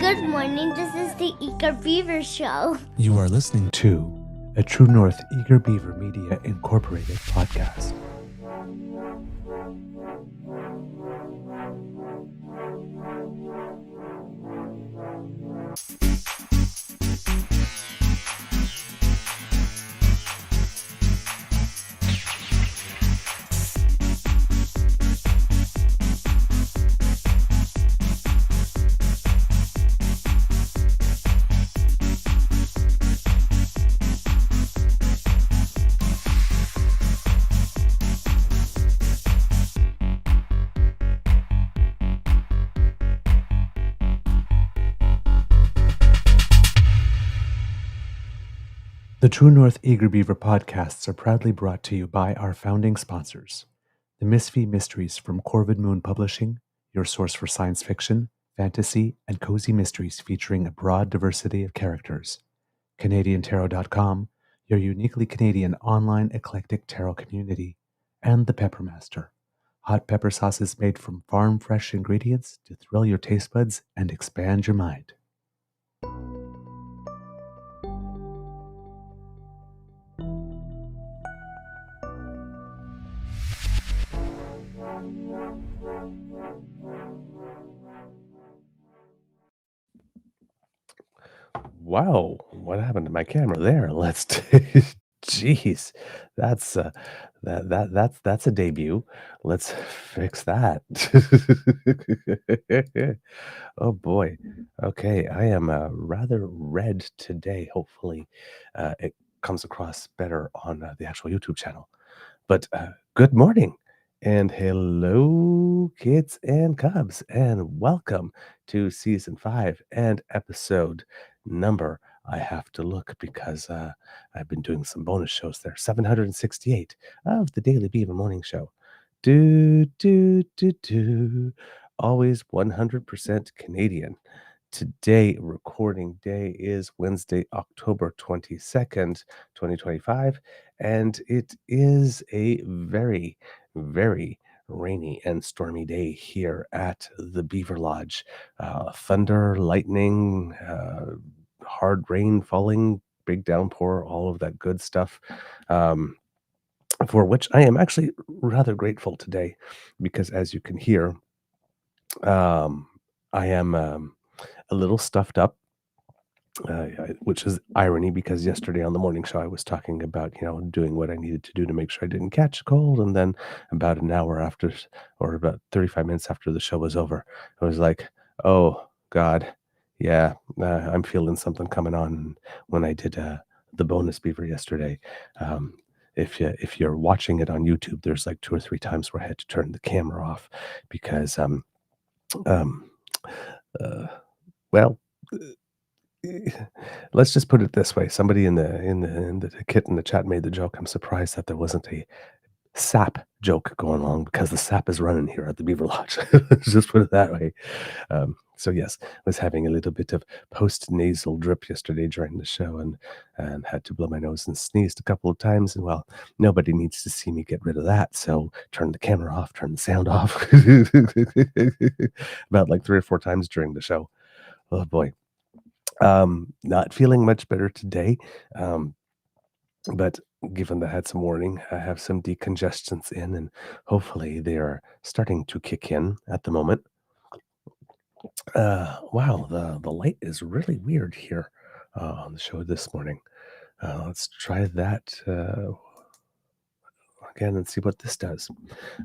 Good morning, this is the Eager Beaver Show. You are listening to a True North Eager Beaver Media Incorporated podcast. The True North Eager Beaver podcasts are proudly brought to you by our founding sponsors, the Misfit Mysteries from Corvid Moon Publishing, your source for science fiction, fantasy, and cozy mysteries featuring a broad diversity of characters, CanadianTarot.com, your uniquely Canadian online eclectic tarot community, and the Peppermaster, hot pepper sauces made from farm-fresh ingredients to thrill your taste buds and expand your mind. Wow, what happened to my camera there? Let's jeez, that's that's a debut. Let's fix that. Oh boy. Okay, I am rather red today. Hopefully, it comes across better on the actual YouTube channel. But good morning and hello, kids and cubs, and welcome to season 5 and episode number. I have to look because I've been doing some bonus shows there. 768 of the Daily Beaver Morning Show. Do. Always 100% Canadian. Today, recording day is Wednesday, October 22nd, 2025, and it is a very, very rainy and stormy day here at the Beaver Lodge. Thunder, lightning, hard rain falling, big downpour, all of that good stuff. For which I am actually rather grateful today because, as you can hear, I am a little stuffed up, which is irony because yesterday on the morning show I was talking about, doing what I needed to do to make sure I didn't catch a cold. And then about an hour after, or about 35 minutes after the show was over, I was like, oh, God, yeah, I'm feeling something coming on when I did the bonus beaver yesterday. If you're watching it on YouTube, there's like 2 or 3 times where I had to turn the camera off because well, let's just put it this way. Somebody in the kit in the chat made the joke. I'm surprised that there wasn't a sap joke going along because the sap is running here at the Beaver Lodge. Let's just put it that way. So yes, I was having a little bit of post-nasal drip yesterday during the show and had to blow my nose and sneezed a couple of times. And well, nobody needs to see me get rid of that. So turn the camera off, turn the sound off about like 3 or 4 times during the show. Oh boy. Not feeling much better today. But given that I had some warning, I have some decongestants in, and hopefully they are starting to kick in at the moment. Wow, the light is really weird here on the show this morning. Let's try that again and see what this does.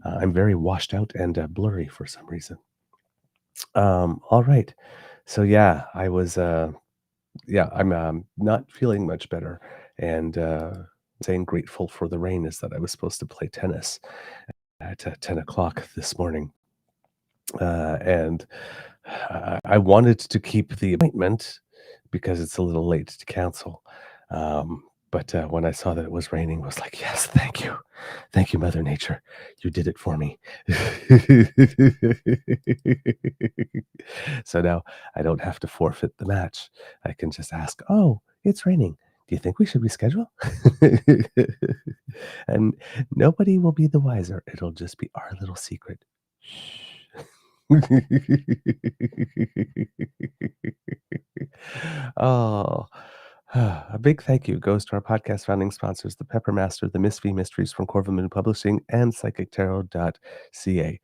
I'm very washed out and blurry for some reason. All right. So yeah, I'm not feeling much better, and saying grateful for the rain is that I was supposed to play tennis at 10 o'clock this morning. And I wanted to keep the appointment because it's a little late to cancel. But when I saw that it was raining, I was like, yes, thank you. Thank you, Mother Nature. You did it for me. So now I don't have to forfeit the match. I can just ask, oh, it's raining. Do you think we should reschedule? And nobody will be the wiser. It'll just be our little secret. Shh. Oh, a big thank you goes to our podcast founding sponsors, the Pepper Master, the Miss V Mysteries from Corvin Moon Publishing, and psychictarot.ca.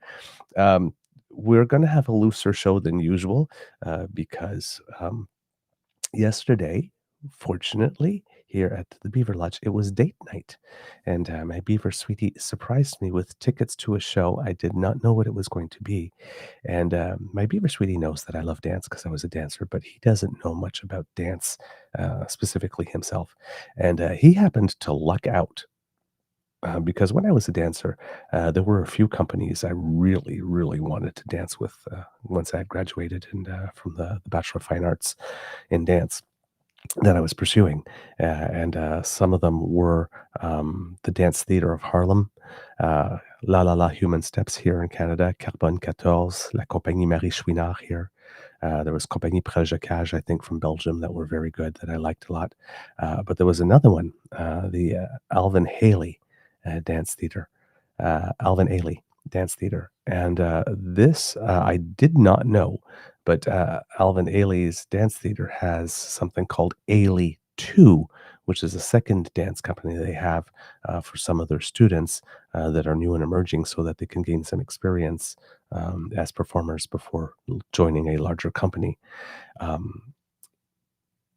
Um, we're going to have a looser show than usual because yesterday, fortunately, here at the Beaver Lodge, it was date night. And my Beaver sweetie surprised me with tickets to a show. I did not know what it was going to be. And my Beaver sweetie knows that I love dance because I was a dancer, but he doesn't know much about dance, specifically himself. And he happened to luck out. Because when I was a dancer, there were a few companies I really, really wanted to dance with once I had graduated from the Bachelor of Fine Arts in dance that I was pursuing. And some of them were the Dance Theater of Harlem, La La La Human Steps here in Canada, Carbone 14, La Compagnie Marie Chouinard here. There was Compagnie Prejacage, I think, from Belgium that were very good that I liked a lot. But there was another one, the Alvin Haley Dance Theater. Alvin Ailey Dance Theater. And this I did not know, but Alvin Ailey's Dance Theater has something called Ailey 2, which is a second dance company they have for some of their students that are new and emerging so that they can gain some experience as performers before joining a larger company. Um,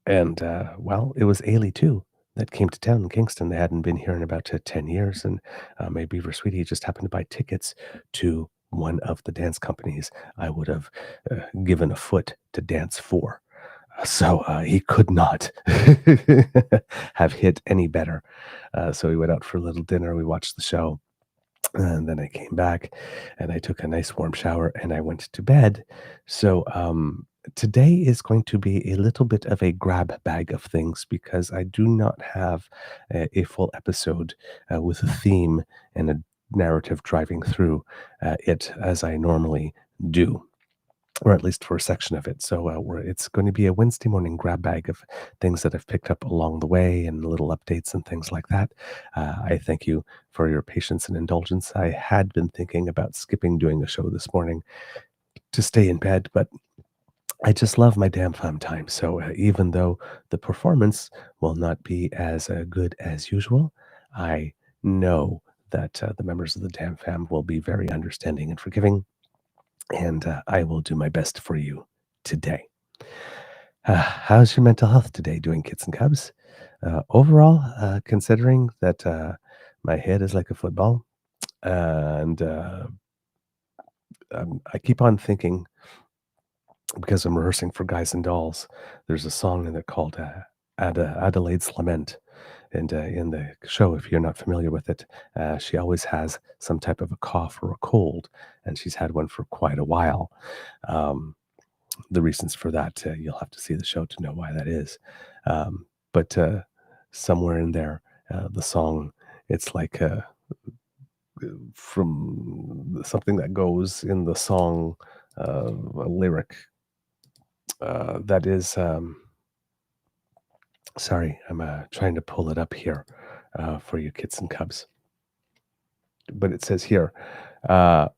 and well, it was Ailey 2 that came to town in Kingston. They hadn't been here in about 10 years. And my Beaver Sweetie just happened to buy tickets to one of the dance companies I would have given a foot to dance for. So he could not have hit any better. So we went out for a little dinner. We watched the show. And then I came back and I took a nice warm shower and I went to bed. So today is going to be a little bit of a grab bag of things because I do not have a full episode with a theme and a narrative driving through it as I normally do, or at least for a section of it. So it's going to be a Wednesday morning grab bag of things that I've picked up along the way and little updates and things like that. I thank you for your patience and indulgence. I had been thinking about skipping doing a show this morning to stay in bed, but I just love my DAMFAM time. So even though the performance will not be as good as usual, I know that the members of the DAMFAM will be very understanding and forgiving, and I will do my best for you today. How's your mental health today doing, kids and cubs? Overall, considering that my head is like a football, and I keep on thinking, because I'm rehearsing for Guys and Dolls, there's a song in it called Adelaide's Lament. And in the show, if you're not familiar with it, she always has some type of a cough or a cold, and she's had one for quite a while. The reasons for that, you'll have to see the show to know why that is. But somewhere in there, the song, it's like from something that goes in the song, a lyric that is. Sorry, I'm trying to pull it up here for you kids and cubs. But it says here,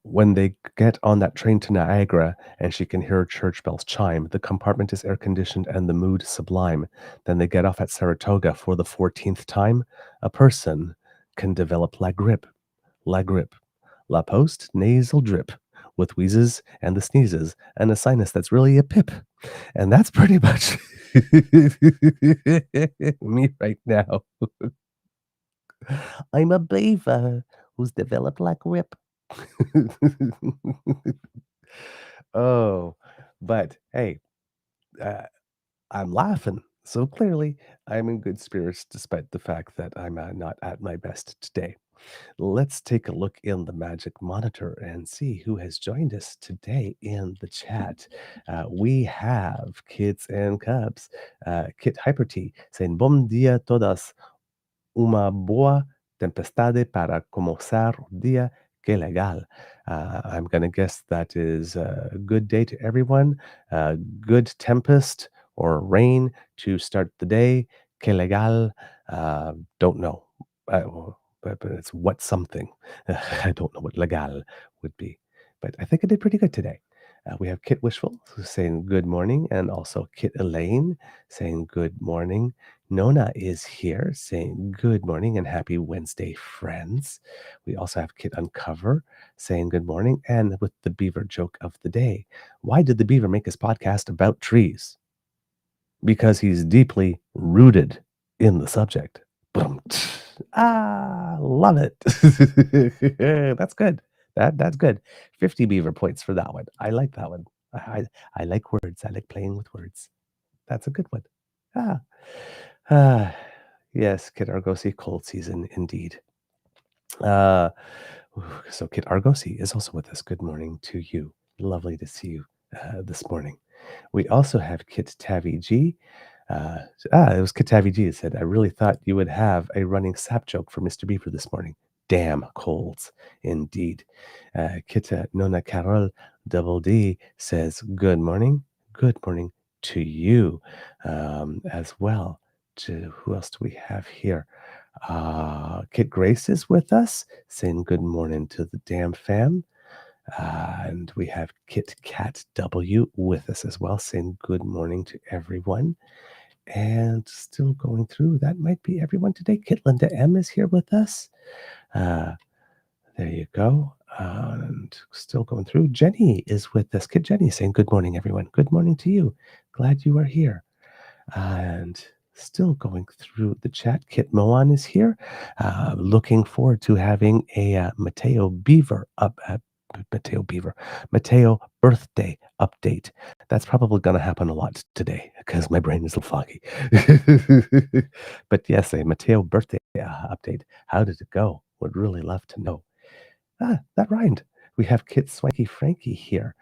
when they get on that train to Niagara and she can hear church bells chime, the compartment is air conditioned and the mood sublime. Then they get off at Saratoga for the 14th time. A person can develop la grippe, la post nasal drip with wheezes and the sneezes and a sinus that's really a pip. And that's pretty much me right now. I'm a beaver who's developed like Rip. Oh, but hey, uh, I'm laughing. So clearly, I'm in good spirits despite the fact that I'm not at my best today. Let's take a look in the magic monitor and see who has joined us today in the chat. We have kids and cubs. Kit Hyperty saying, Bom dia todas. Uma boa tempestade para começar o dia. Que legal. I'm going to guess that is a good day to everyone. Good tempest or rain to start the day. Que legal. Don't know. But it's what something. I don't know what legal would be. But I think I did pretty good today. We have Kit Wishful who's saying good morning, and also Kit Elaine saying good morning. Nona is here saying good morning and happy Wednesday, friends. We also have Kit Uncover saying good morning, and with the beaver joke of the day. Why did the beaver make his podcast about trees? Because he's deeply rooted in the subject. Boom. Love it. That's good. That's good. 50 beaver points for that one. I like that one. I like words. I like playing with words. That's a good one. Ah. Ah. Yes, Kit Argosy, cold season indeed. So Kit Argosy is also with us. Good morning to you. Lovely to see you this morning. We also have Kit Tavi G. It was Kit Tavi G that said, I really thought you would have a running sap joke for Mr. Beaver this morning. Damn colds, indeed. Kit Nona Carol Double D says, good morning. Good morning to you as well. Who else do we have here? Kit Grace is with us, saying good morning to the DAMFAM. And we have Kit Kat W with us as well, saying good morning to everyone. And still going through, that might be everyone today. Kit Linda M is here with us. There you go. And still going through, Jenny is with us. Kit Jenny saying good morning, everyone. Good morning to you. Glad you are here. And still going through the chat, Kit Moan is here. Looking forward to having a Mateo birthday update. That's probably going to happen a lot today because my brain is a little foggy. But yes, a Mateo birthday update. How did it go? Would really love to know. That rhymed. We have Kit Swanky Frankie here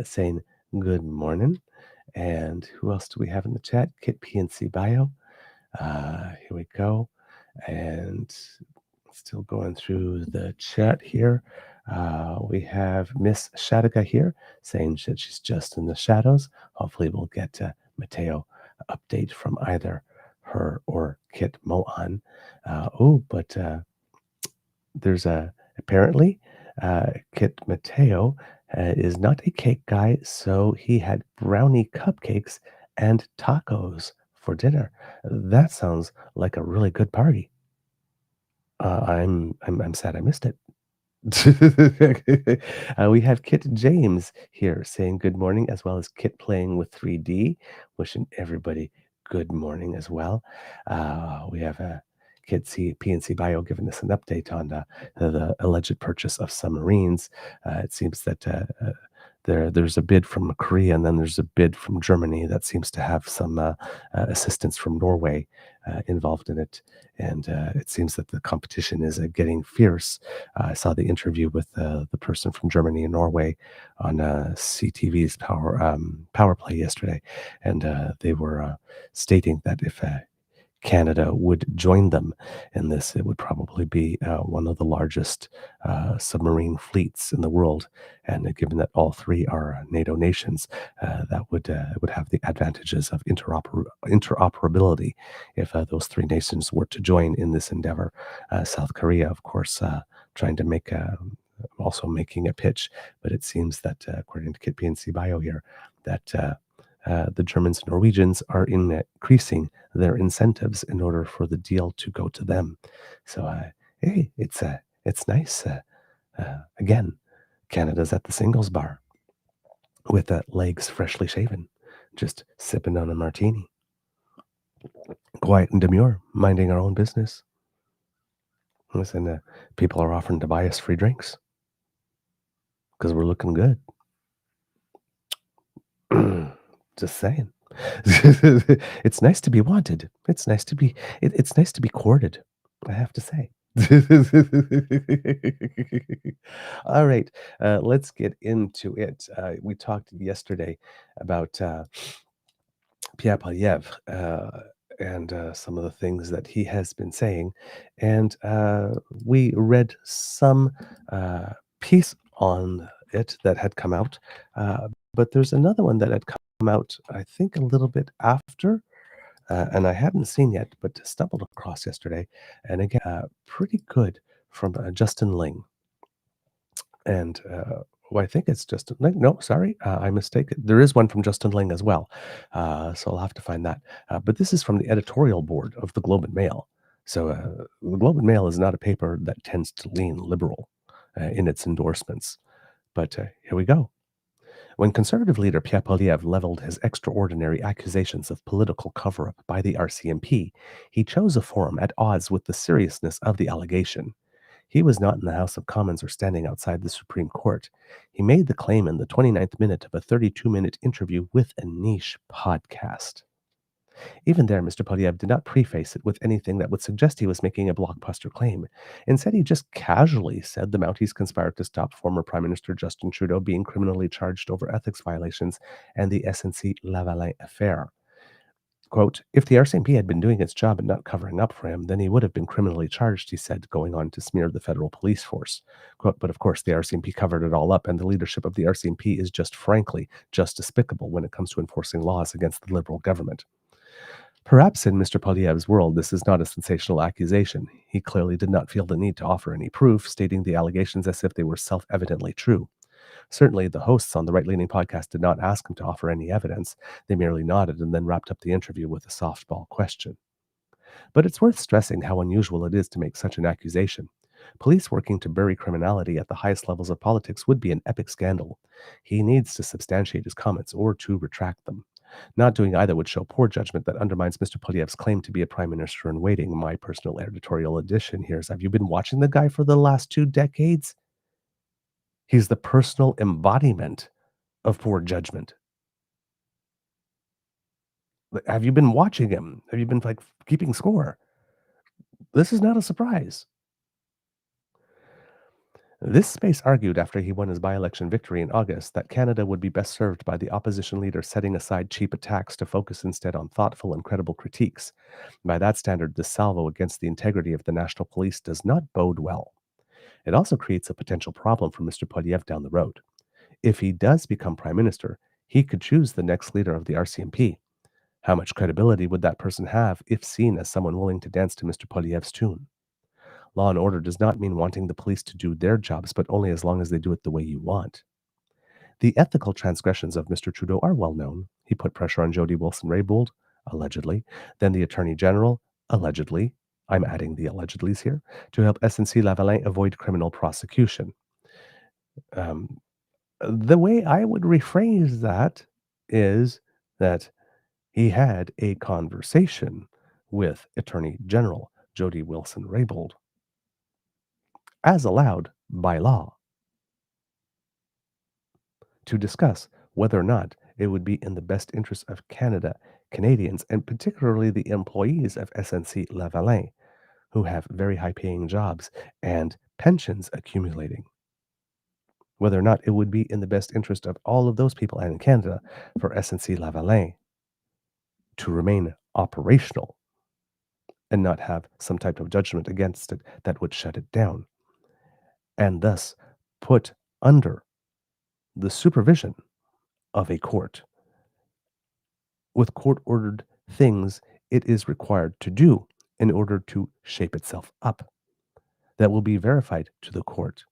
saying good morning. And who else do we have in the chat? Kit PNC Bio. Here we go. And still going through the chat here. We have Miss Shadiga here saying that she's just in the shadows. Hopefully we'll get Mateo update from either her or Kit Moan. But there's apparently Kit Mateo is not a cake guy, so he had brownie cupcakes and tacos for dinner. That sounds like a really good party. I'm sad I missed it. We have Kit James here saying good morning, as well as Kit playing with 3D, wishing everybody good morning as well. We have Kit PNC Bio giving us an update on the alleged purchase of submarines. It seems that there's a bid from Korea, and then there's a bid from Germany that seems to have some assistance from Norway involved in it. And it seems that the competition is getting fierce. I saw the interview with the person from Germany and Norway on CTV's Power Play yesterday, and they were stating that if Canada would join them in this, it would probably be one of the largest submarine fleets in the world. And given that all three are NATO nations, that would have the advantages of interoperability if those three nations were to join in this endeavor. South Korea, of course, trying to make also making a pitch, but it seems that according to Kit PNC Bio here, that the Germans and Norwegians are increasing their incentives in order for the deal to go to them. So, hey, it's nice. Again, Canada's at the singles bar with legs freshly shaven, just sipping on a martini. Quiet and demure, minding our own business. Listen, people are offering to buy us free drinks because we're looking good. Just saying. It's nice to be wanted. It's nice to be it's nice to be courted, I have to say. All right, let's get into it. We talked yesterday about Pierre Poilièvre and some of the things that he has been saying, and we read some piece on it that had come out, but there's another one that had come out, I think, a little bit after, and I hadn't seen yet, but stumbled across yesterday, and again, pretty good from Justin Ling. And I think it's Justin Ling. No, sorry, I mistaken. There is one from Justin Ling as well. So I'll have to find that. But this is from the editorial board of the Globe and Mail. So the Globe and Mail is not a paper that tends to lean liberal in its endorsements. But here we go. When Conservative leader Pierre Poilièvre leveled his extraordinary accusations of political cover-up by the RCMP, he chose a forum at odds with the seriousness of the allegation. He was not in the House of Commons or standing outside the Supreme Court. He made the claim in the 29th minute of a 32-minute interview with a niche podcast. Even there, Mr. Poilievre did not preface it with anything that would suggest he was making a blockbuster claim. Instead, he just casually said the Mounties conspired to stop former Prime Minister Justin Trudeau being criminally charged over ethics violations and the SNC-Lavalin affair. Quote, if the RCMP had been doing its job and not covering up for him, then he would have been criminally charged, he said, going on to smear the federal police force. Quote, but of course, the RCMP covered it all up, and the leadership of the RCMP is just despicable when it comes to enforcing laws against the Liberal government. Perhaps in Mr. Poilievre's world, this is not a sensational accusation. He clearly did not feel the need to offer any proof, stating the allegations as if they were self-evidently true. Certainly, the hosts on the right-leaning podcast did not ask him to offer any evidence. They merely nodded and then wrapped up the interview with a softball question. But it's worth stressing how unusual it is to make such an accusation. Police working to bury criminality at the highest levels of politics would be an epic scandal. He needs to substantiate his comments or to retract them. Not doing either would show poor judgment that undermines Mr. Poilievre's claim to be a prime minister in waiting. My personal editorial addition here is, have you been watching the guy for the last 2 decades? He's the personal embodiment of poor judgment. Have you been watching him? Have you been keeping score? This is not a surprise. This space argued after he won his by-election victory in August that Canada would be best served by the opposition leader setting aside cheap attacks to focus instead on thoughtful and credible critiques. By that standard, this salvo against the integrity of the National Police does not bode well. It also creates a potential problem for Mr. Poilievre down the road. If he does become Prime Minister, he could choose the next leader of the RCMP. How much credibility would that person have if seen as someone willing to dance to Mr. Poilievre's tune? Law and order does not mean wanting the police to do their jobs, but only as long as they do it the way you want. The ethical transgressions of Mr. Trudeau are well known. He put pressure on Jody Wilson-Raybould, allegedly, then the Attorney General, allegedly, I'm adding the allegedlys here, to help SNC-Lavalin avoid criminal prosecution. The way I would rephrase that is that he had a conversation with Attorney General Jody Wilson-Raybould, as allowed by law, to discuss whether or not it would be in the best interest of Canada, Canadians, and particularly the employees of SNC-Lavalin, who have very high-paying jobs and pensions accumulating. Whether or not it would be in the best interest of all of those people and in Canada for SNC-Lavalin to remain operational and not have some type of judgment against it that would shut it down, and thus put under the supervision of a court with court-ordered things it is required to do in order to shape itself up that will be verified to the court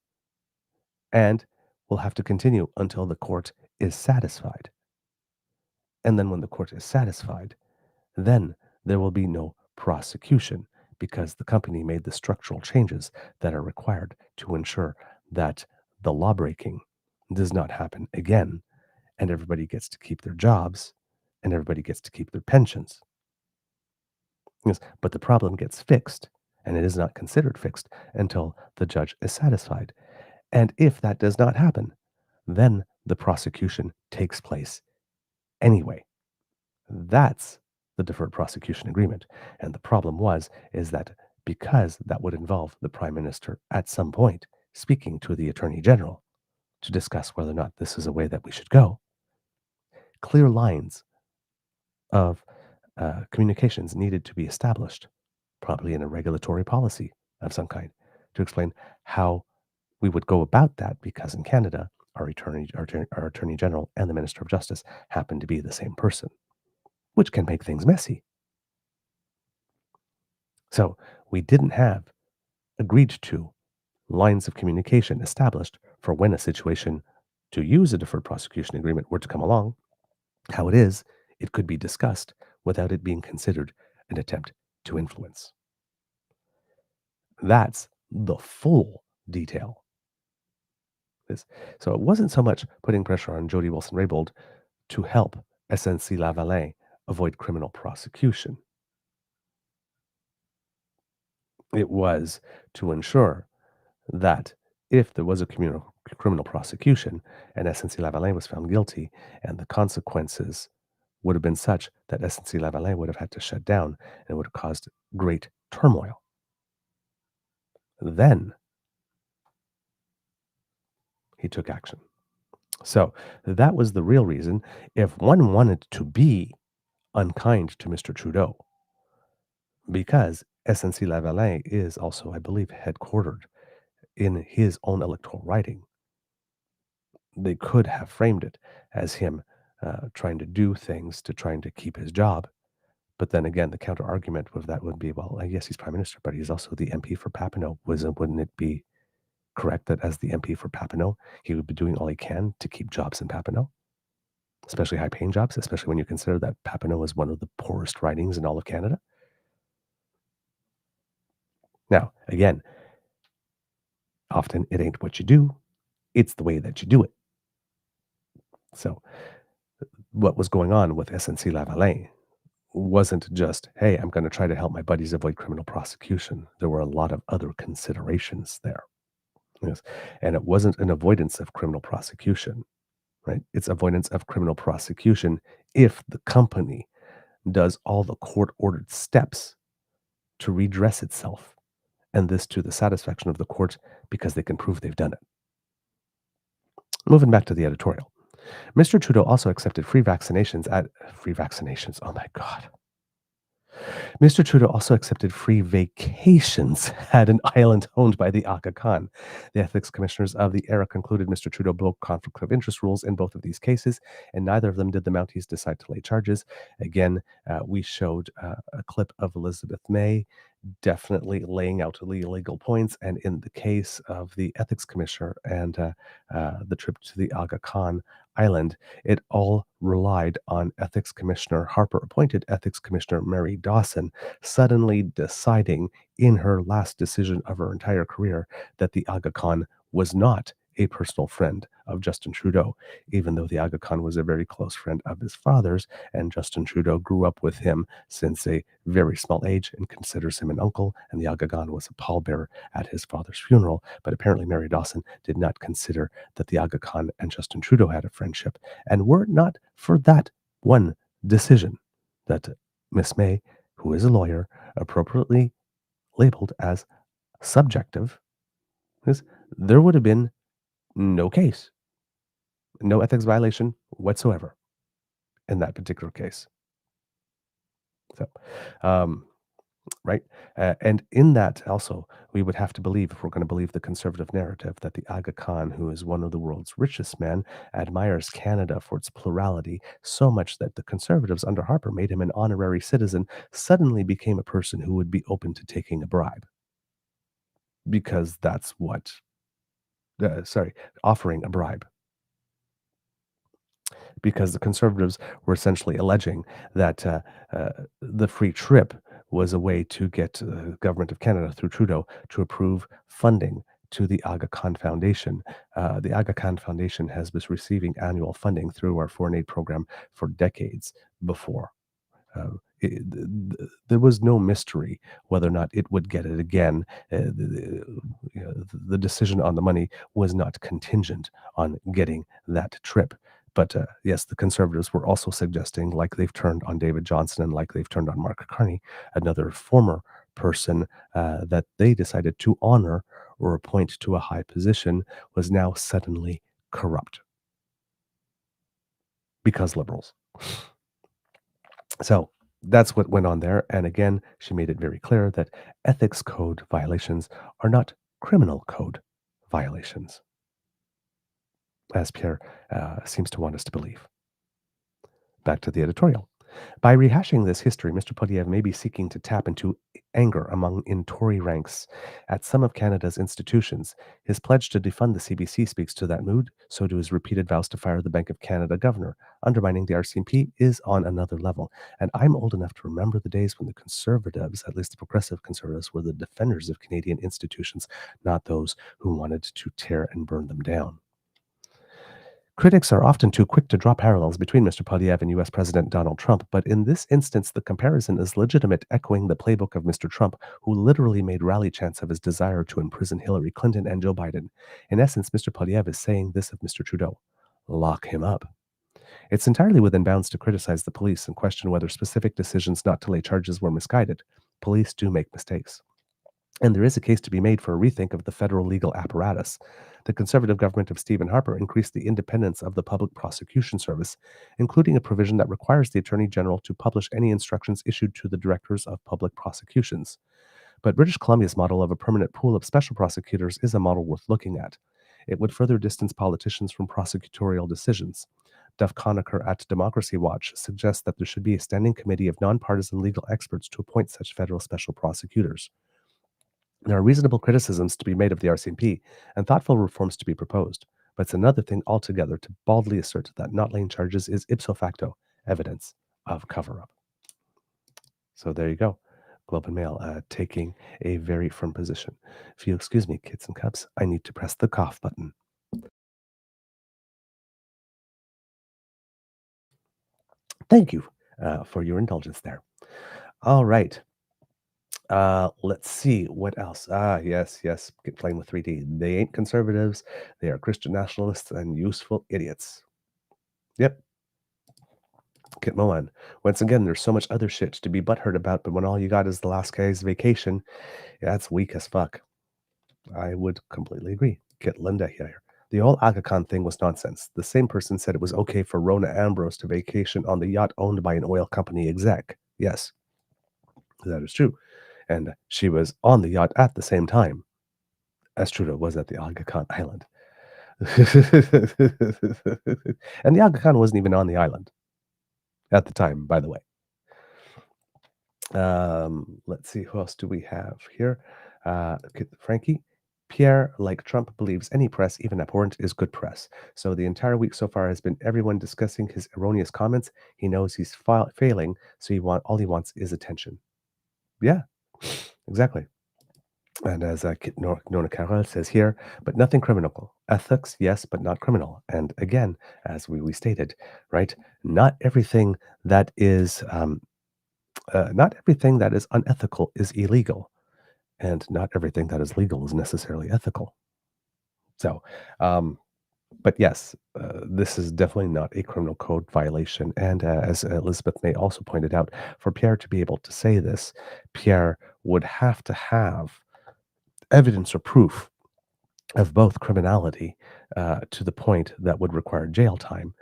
and will have to continue until the court is satisfied. And then when the court is satisfied, then there will be no prosecution because the company made the structural changes that are required to ensure that the lawbreaking does not happen again, and everybody gets to keep their jobs and everybody gets to keep their pensions. Yes, but the problem gets fixed, and it is not considered fixed until the judge is satisfied. And if that does not happen, then the prosecution takes place anyway. That's the deferred prosecution agreement. And the problem is that because that would involve the Prime Minister at some point speaking to the Attorney General to discuss whether or not this is a way that we should go, clear lines of communications needed to be established, probably in a regulatory policy of some kind, to explain how we would go about that, because in Canada, our Attorney General and the Minister of Justice happen to be the same person, which can make things messy. So we didn't have agreed to lines of communication established for when a situation to use a deferred prosecution agreement were to come along, how it is, it could be discussed without it being considered an attempt to influence. That's the full detail. So it wasn't so much putting pressure on Jody Wilson-Raybould to help SNC-Lavalin avoid criminal prosecution. It was to ensure that if there was a criminal prosecution and SNC-Lavalin was found guilty, and the consequences would have been such that SNC-Lavalin would have had to shut down and would have caused great turmoil. Then he took action. So that was the real reason. If one wanted to be unkind to Mr. Trudeau, because SNC-Lavalin is also, I believe, headquartered in his own electoral riding, they could have framed it as him trying to do things to trying to keep his job. But then again, the counter argument of that would be, well, I guess he's prime minister, but he's also the MP for Papineau. Wouldn't it be correct that as the MP for Papineau, he would be doing all he can to keep jobs in Papineau, especially high-paying jobs, especially when you consider that Papineau is one of the poorest ridings in all of Canada? Now, again, often it ain't what you do, it's the way that you do it. So what was going on with SNC-Lavalin wasn't just, hey, I'm going to try to help my buddies avoid criminal prosecution. There were a lot of other considerations there. Yes. And it wasn't an avoidance of criminal prosecution, right? It's avoidance of criminal prosecution if the company does all the court-ordered steps to redress itself, and this to the satisfaction of the court because they can prove they've done it. Moving back to the editorial. Mr. Trudeau also accepted free vaccinations. Oh my God. Mr. Trudeau also accepted free vacations at an island owned by the Aga Khan. The ethics commissioners of the era concluded Mr. Trudeau broke conflict of interest rules in both of these cases, and neither of them did the Mounties decide to lay charges. Again, we showed a clip of Elizabeth May definitely laying out the legal points, and in the case of the ethics commissioner and the trip to the Aga Khan Island, it all relied on ethics commissioner, Harper-appointed ethics commissioner Mary Dawson, suddenly deciding in her last decision of her entire career that the Aga Khan was not a personal friend of Justin Trudeau, even though the Aga Khan was a very close friend of his father's, and Justin Trudeau grew up with him since a very small age and considers him an uncle, and the Aga Khan was a pallbearer at his father's funeral. But apparently Mary Dawson did not consider that the Aga Khan and Justin Trudeau had a friendship, and were it not for that one decision that Miss May, who is a lawyer, appropriately labeled as subjective, there would have been no case, no ethics violation whatsoever in that particular case. So, right. And in that also, we would have to believe, if we're going to believe the conservative narrative, that the Aga Khan, who is one of the world's richest men, admires Canada for its plurality so much that the conservatives under Harper made him an honorary citizen, suddenly became a person who would be open to taking a bribe. Because that's what, offering a bribe. Because the conservatives were essentially alleging that the free trip was a way to get the government of Canada through Trudeau to approve funding to the Aga Khan Foundation. The Aga Khan Foundation has been receiving annual funding through our foreign aid program for decades before. There was no mystery whether or not it would get it again. The decision on the money was not contingent on getting that trip. But yes, the conservatives were also suggesting, like they've turned on David Johnston and like they've turned on Mark Carney, another former person that they decided to honor or appoint to a high position, was now suddenly corrupt because liberals. So that's what went on there. And again, she made it very clear that ethics code violations are not criminal code violations, as Pierre seems to want us to believe. Back to the editorial. By rehashing this history, Mr. Poilievre may be seeking to tap into anger in Tory ranks at some of Canada's institutions. His pledge to defund the CBC speaks to that mood, so do his repeated vows to fire the Bank of Canada governor. Undermining the RCMP is on another level. And I'm old enough to remember the days when the Conservatives, at least the progressive Conservatives, were the defenders of Canadian institutions, not those who wanted to tear and burn them down. Critics are often too quick to draw parallels between Mr. Poilievre and US President Donald Trump, but in this instance, the comparison is legitimate, echoing the playbook of Mr. Trump, who literally made rally chants of his desire to imprison Hillary Clinton and Joe Biden. In essence, Mr. Poilievre is saying this of Mr. Trudeau: lock him up. It's entirely within bounds to criticize the police and question whether specific decisions not to lay charges were misguided. Police do make mistakes. And there is a case to be made for a rethink of the federal legal apparatus. The Conservative government of Stephen Harper increased the independence of the Public Prosecution Service, including a provision that requires the Attorney General to publish any instructions issued to the directors of public prosecutions. But British Columbia's model of a permanent pool of special prosecutors is a model worth looking at. It would further distance politicians from prosecutorial decisions. Duff Conacher at Democracy Watch suggests that there should be a standing committee of nonpartisan legal experts to appoint such federal special prosecutors. There are reasonable criticisms to be made of the RCMP and thoughtful reforms to be proposed, but it's another thing altogether to baldly assert that not laying charges is ipso facto evidence of cover-up. So there you go. Globe and Mail taking a very firm position. If you excuse me, kids and cubs, I need to press the cough button. Thank you for your indulgence there. All right. Let's see what else. Yes, get playing with 3D. They ain't conservatives. They are Christian nationalists and useful idiots. Yep. Kit Moan. Once again, there's so much other shit to be butthurt about, but when all you got is the last guy's vacation, yeah, that's weak as fuck. I would completely agree. Kit Linda here. The whole Aga Khan thing was nonsense. The same person said it was okay for Rona Ambrose to vacation on the yacht owned by an oil company exec. Yes, that is true. And she was on the yacht at the same time as Trudeau was at the Aga Khan Island. And the Aga Khan wasn't even on the island at the time, by the way. Let's see, who else do we have here? Frankie. Pierre, like Trump, believes any press, even abhorrent, is good press. So the entire week so far has been everyone discussing his erroneous comments. He knows he's failing, so all he wants is attention. Yeah, exactly. And as Nona Carol says here, but nothing criminal. Ethics, yes, but not criminal. And again, as we stated, right, not everything that is unethical is illegal, and not everything that is legal is necessarily ethical. So, but yes, this is definitely not a criminal code violation. And as Elizabeth May also pointed out, for Pierre to be able to say this, Pierre would have to have evidence or proof of both criminality to the point that would require jail time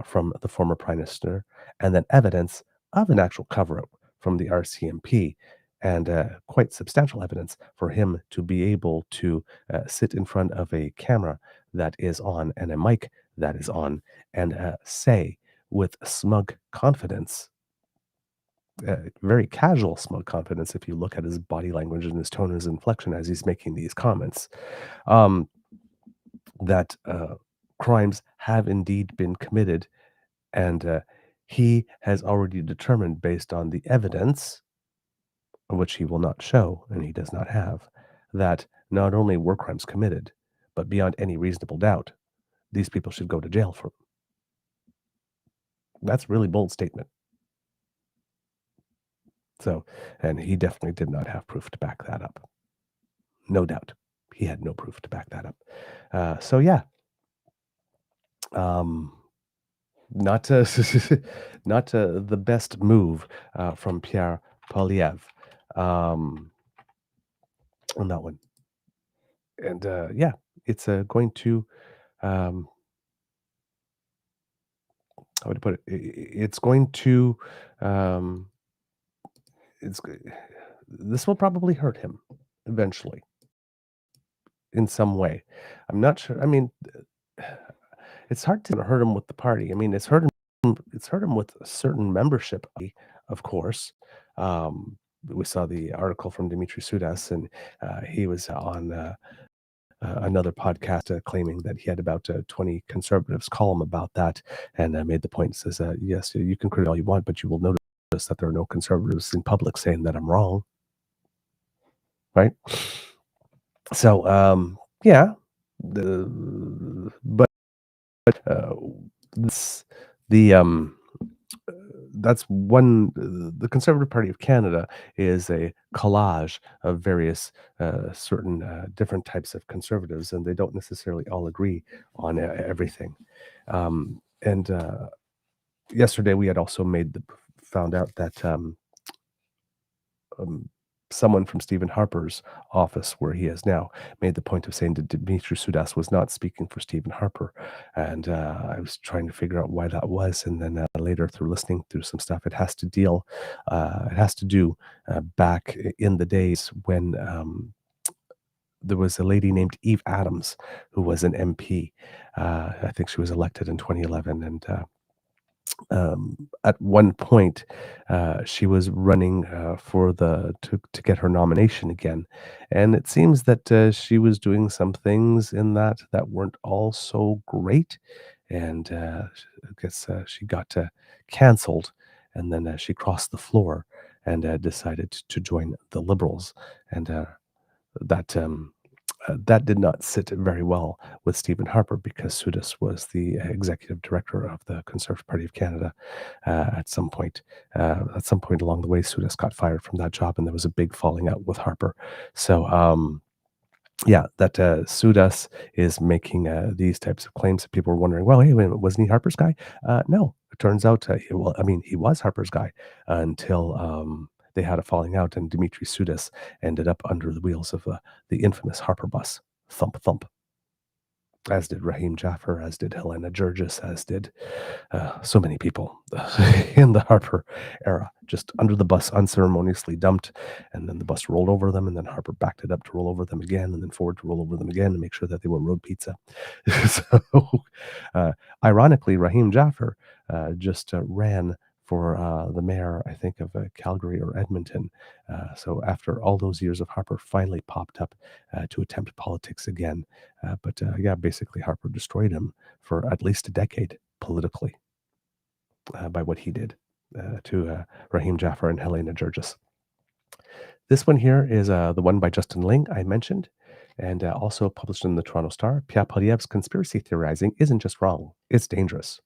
from the former prime minister, and then evidence of an actual cover-up from the RCMP, and quite substantial evidence for him to be able to sit in front of a camera that is on and a mic that is on and say with smug confidence, very casual smug confidence, if you look at his body language and his tone and his inflection as he's making these comments, that crimes have indeed been committed, and he has already determined, based on the evidence, which he will not show and he does not have, that not only were crimes committed, but beyond any reasonable doubt, these people should go to jail for them. That's a really bold statement. So, and he definitely did not have proof to back that up. No doubt. He had no proof to back that up. So yeah. Not the best move from Pierre Poilievre on that one. And yeah, it's going to how would I put it? It's going to this will probably hurt him eventually in some way. I'm not sure. I mean, it's hard to hurt him with the party. I mean, it's hurt him it's hurt him with a certain membership, of course. We saw the article from Dimitri Sudas, and he was on another podcast claiming that he had about 20 conservatives call him about that, and made the point, says, yes, you can criticize all you want, but you will notice that there are no conservatives in public saying that I'm wrong, right? So, yeah, but uh, this, the that's one. The Conservative Party of Canada is a collage of various certain different types of conservatives, and they don't necessarily all agree on everything. And yesterday we had also found out that um, someone from Stephen Harper's office, where he is now, made the point of saying that Dimitri Sudas was not speaking for Stephen Harper. And I was trying to figure out why that was. And then later, through listening through some stuff, it has to do back in the days when there was a lady named Eve Adams who was an MP. I think she was elected in 2011. And at one point, she was running to get her nomination again, and it seems that she was doing some things in that weren't all so great, and I guess she got canceled, and then she crossed the floor and decided to join the Liberals, and that that did not sit very well with Stephen Harper because Sudas was the executive director of the Conservative Party of Canada. At some point along the way, Sudas got fired from that job, and there was a big falling out with Harper. So, yeah, that Sudas is making these types of claims that people were wondering, well, hey, wait a minute, wasn't he Harper's guy? No, it turns out, well, I mean, he was Harper's guy until they had a falling out, and Dimitri Sudas ended up under the wheels of the infamous Harper bus. Thump, thump. As did Raheem Jaffer, as did Helena Georges, as did so many people in the Harper era, just under the bus, unceremoniously dumped, and then the bus rolled over them, and then Harper backed it up to roll over them again, and then forward to roll over them again to make sure that they were road pizza. So, ironically, Raheem Jaffer just ran for the mayor, I think, of Calgary or Edmonton. So after all those years of Harper, finally popped up to attempt politics again. But yeah, basically Harper destroyed him for at least a decade politically by what he did to Raheem Jaffer and Helena Georges. This one here is the one by Justin Ling I mentioned, and also published in the Toronto Star. Pierre Poilièvre's conspiracy theorizing isn't just wrong, it's dangerous.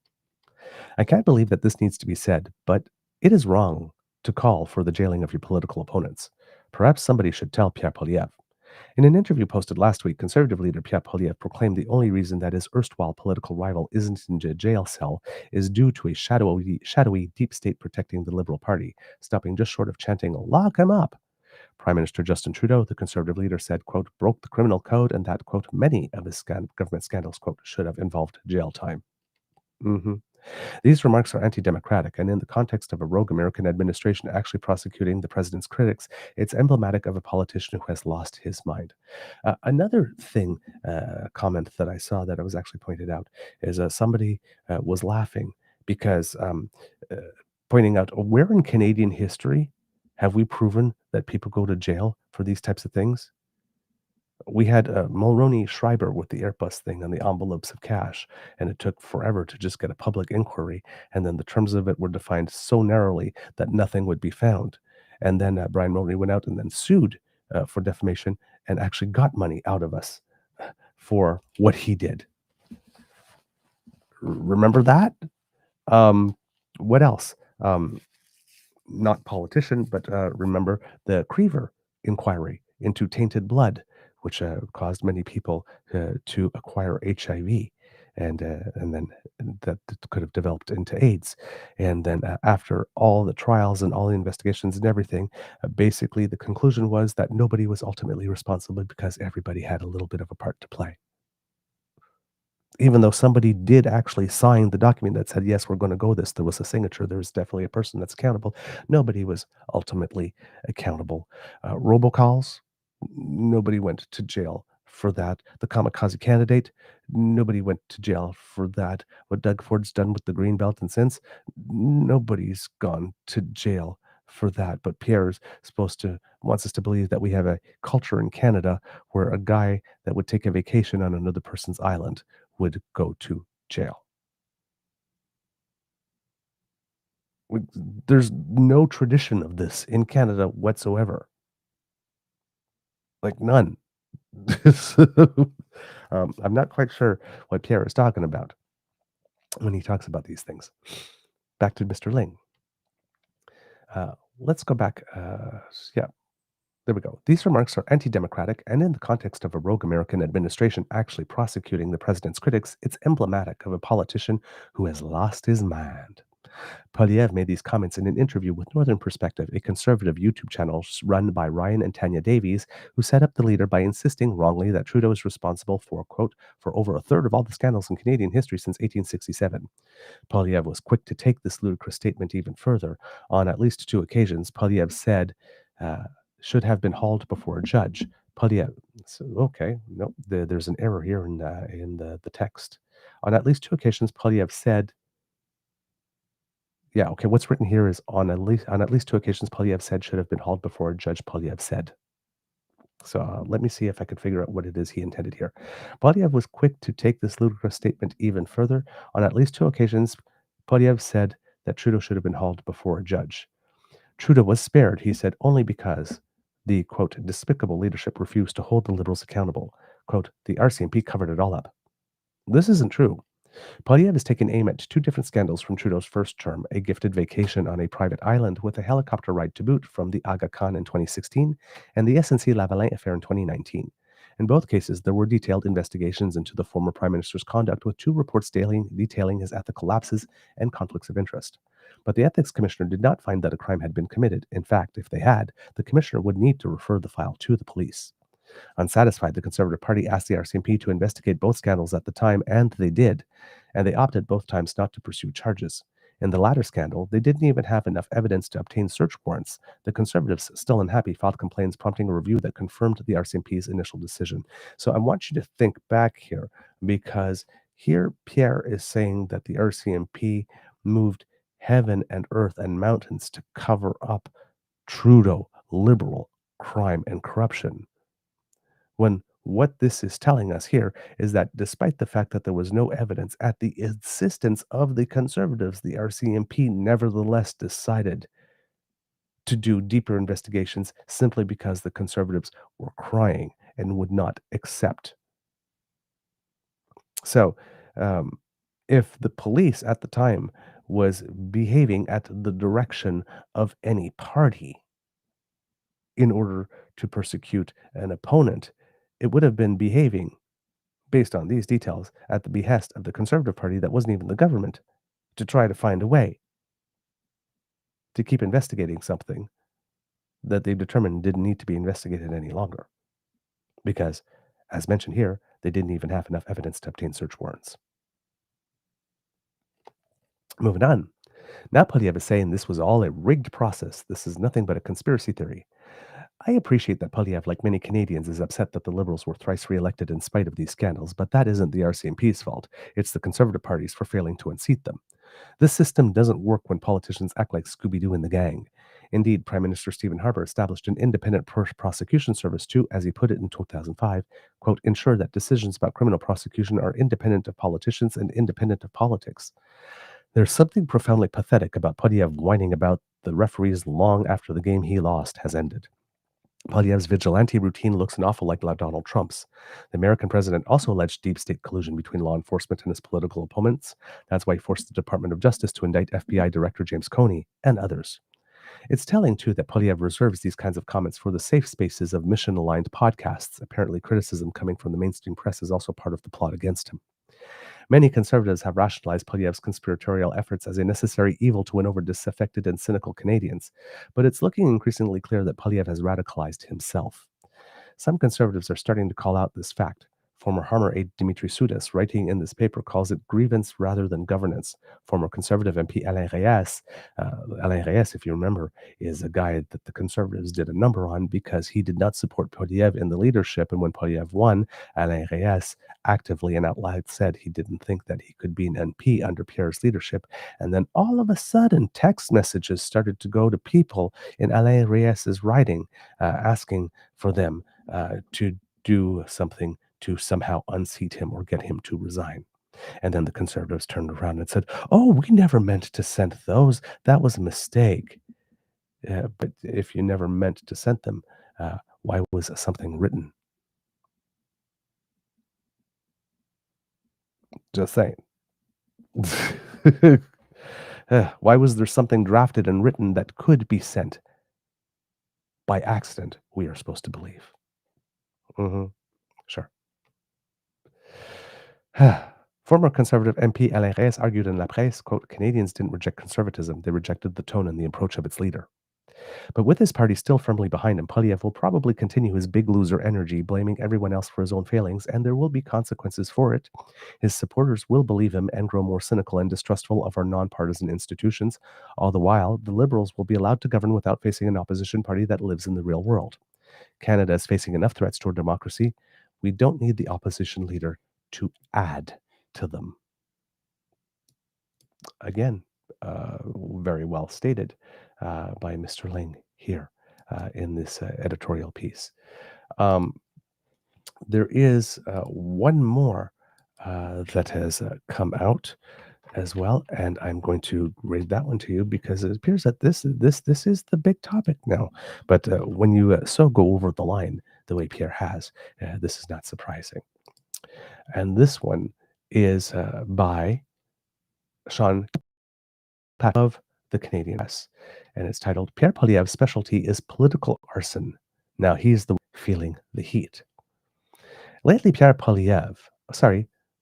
I can't believe that this needs to be said, but it is wrong to call for the jailing of your political opponents. Perhaps somebody should tell Pierre Poilièvre. In an interview posted last week, Conservative leader Pierre Poilièvre proclaimed the only reason that his erstwhile political rival isn't in a jail cell is due to a shadowy deep state protecting the Liberal Party, stopping just short of chanting, "Lock him up." Prime Minister Justin Trudeau, the Conservative leader, said, quote, broke the criminal code and that, quote, many of his government scandals, quote, should have involved jail time. These remarks are anti-democratic, and in the context of a rogue American administration actually prosecuting the president's critics, it's emblematic of a politician who has lost his mind. Another comment that I saw that I was actually pointed out is somebody was laughing because pointing out, where in Canadian history have we proven that people go to jail for these types of things? We had Mulroney Schreiber with the Airbus thing on the envelopes of cash, and it took forever to just get a public inquiry, and then the terms of it were defined so narrowly that nothing would be found. And then Brian Mulroney went out and then sued for defamation and actually got money out of us for what he did. Remember that? What else? Not politician, but remember the Creever inquiry into tainted blood, which caused many people to acquire HIV, and then that could have developed into AIDS. And then after all the trials and all the investigations and everything, basically the conclusion was that nobody was ultimately responsible because everybody had a little bit of a part to play. Even though somebody did actually sign the document that said, yes, we're going to go this, there was a signature, there was definitely a person that's accountable. Nobody was ultimately accountable. Robocalls, nobody went to jail for that. The kamikaze candidate, nobody went to jail for that. What Doug Ford's done with the Greenbelt and since, nobody's gone to jail for that. But Pierre's wants us to believe that we have a culture in Canada where a guy that would take a vacation on another person's island would go to jail. There's no tradition of this in Canada whatsoever. Like none. I'm not quite sure what Pierre is talking about when he talks about these things. Back to Mr. Ling. Let's go back. Yeah, there we go. These remarks are anti-democratic, and in the context of a rogue American administration actually prosecuting the president's critics, it's emblematic of a politician who has lost his mind. Poilièvre made these comments in an interview with Northern Perspective, a conservative YouTube channel run by Ryan and Tanya Davies, who set up the leader by insisting wrongly that Trudeau is responsible for, quote, for over a third of all the scandals in Canadian history since 1867. Poilièvre was quick to take this ludicrous statement even further. On at least two occasions, Poilièvre said, should have been hauled before a judge. Poilièvre, so, okay, no, there's an error here in the text. On at least two occasions, Poilièvre said, yeah, okay, what's written here is on at least two occasions, Poilièvre said should have been hauled before a judge, Poilièvre said. So let me see if I can figure out what it is he intended here. Poilièvre was quick to take this ludicrous statement even further. On at least two occasions, Poilièvre said that Trudeau should have been hauled before a judge. Trudeau was spared, he said, only because the, quote, despicable leadership refused to hold the Liberals accountable. Quote, the RCMP covered it all up. This isn't true. Poilièvre has taken aim at two different scandals from Trudeau's first term, a gifted vacation on a private island with a helicopter ride to boot from the Aga Khan in 2016 and the SNC Lavalin affair in 2019. In both cases, there were detailed investigations into the former Prime Minister's conduct with two reports detailing his ethical lapses and conflicts of interest. But the Ethics Commissioner did not find that a crime had been committed. In fact, if they had, the Commissioner would need to refer the file to the police. Unsatisfied, the Conservative Party asked the RCMP to investigate both scandals at the time, and they did. And they opted both times not to pursue charges. In the latter scandal, they didn't even have enough evidence to obtain search warrants. The Conservatives, still unhappy, filed complaints prompting a review that confirmed the RCMP's initial decision. So I want you to think back here, because here Pierre is saying that the RCMP moved heaven and earth and mountains to cover up Trudeau, Liberal crime and corruption. When what this is telling us here is that despite the fact that there was no evidence, at the insistence of the Conservatives, the RCMP nevertheless decided to do deeper investigations simply because the Conservatives were crying and would not accept. So, if the police at the time was behaving at the direction of any party in order to persecute an opponent, it would have been behaving, based on these details, at the behest of the Conservative Party that wasn't even the government, to try to find a way to keep investigating something that they determined didn't need to be investigated any longer. Because, as mentioned here, they didn't even have enough evidence to obtain search warrants. Moving on. Now Poilièvre is saying this was all a rigged process. This is nothing but a conspiracy theory. I appreciate that Poilièvre, like many Canadians, is upset that the Liberals were thrice re-elected in spite of these scandals, but that isn't the RCMP's fault. It's the Conservative parties for failing to unseat them. This system doesn't work when politicians act like Scooby-Doo and the gang. Indeed, Prime Minister Stephen Harper established an independent prosecution service to, as he put it in 2005, quote, ensure that decisions about criminal prosecution are independent of politicians and independent of politics. There's something profoundly pathetic about Poilièvre whining about the referees long after the game he lost has ended. Poilièvre's vigilante routine looks an awful lot like Donald Trump's. The American president also alleged deep state collusion between law enforcement and his political opponents. That's why he forced the Department of Justice to indict FBI Director James Comey and others. It's telling, too, that Poilièvre reserves these kinds of comments for the safe spaces of mission-aligned podcasts. Apparently, criticism coming from the mainstream press is also part of the plot against him. Many conservatives have rationalized Poilièvre's conspiratorial efforts as a necessary evil to win over disaffected and cynical Canadians, but it's looking increasingly clear that Poilièvre has radicalized himself. Some conservatives are starting to call out this fact. Former Harmer aide Dimitri Soudas, writing in this paper, calls it grievance rather than governance. Former Conservative MP Alain Reyes, if you remember, is a guy that the Conservatives did a number on because he did not support Poilièvre in the leadership. And when Poilièvre won, Alain Reyes actively and out loud said he didn't think that he could be an MP under Pierre's leadership. And then all of a sudden, text messages started to go to people in Alain Reyes's riding, asking for them to do something to somehow unseat him or get him to resign. And then the Conservatives turned around and said, "Oh, we never meant to send those. That was a mistake." But if you never meant to send them, why was something written? Just saying. Why was there something drafted and written that could be sent by accident, we are supposed to believe? Sure. Former Conservative MP Alain Reyes argued in La Presse, quote, Canadians didn't reject conservatism, they rejected the tone and the approach of its leader. But with his party still firmly behind him, Poilièvre will probably continue his big loser energy, blaming everyone else for his own failings, and there will be consequences for it. His supporters will believe him and grow more cynical and distrustful of our nonpartisan institutions. All the while, the Liberals will be allowed to govern without facing an opposition party that lives in the real world. Canada is facing enough threats toward democracy. We don't need the opposition leader to add to them. Again, very well stated by Mr. Ling here in this editorial piece. There is one more that has come out as well, and I'm going to read that one to you because it appears that this is the big topic now. But when you so go over the line the way Pierre has, this is not surprising. And this one is by Sean of the Canadian Press, and it's titled "Pierre Poilièvre's specialty is political arson. Now he's the one feeling the heat." Lately, Pierre Poilièvre,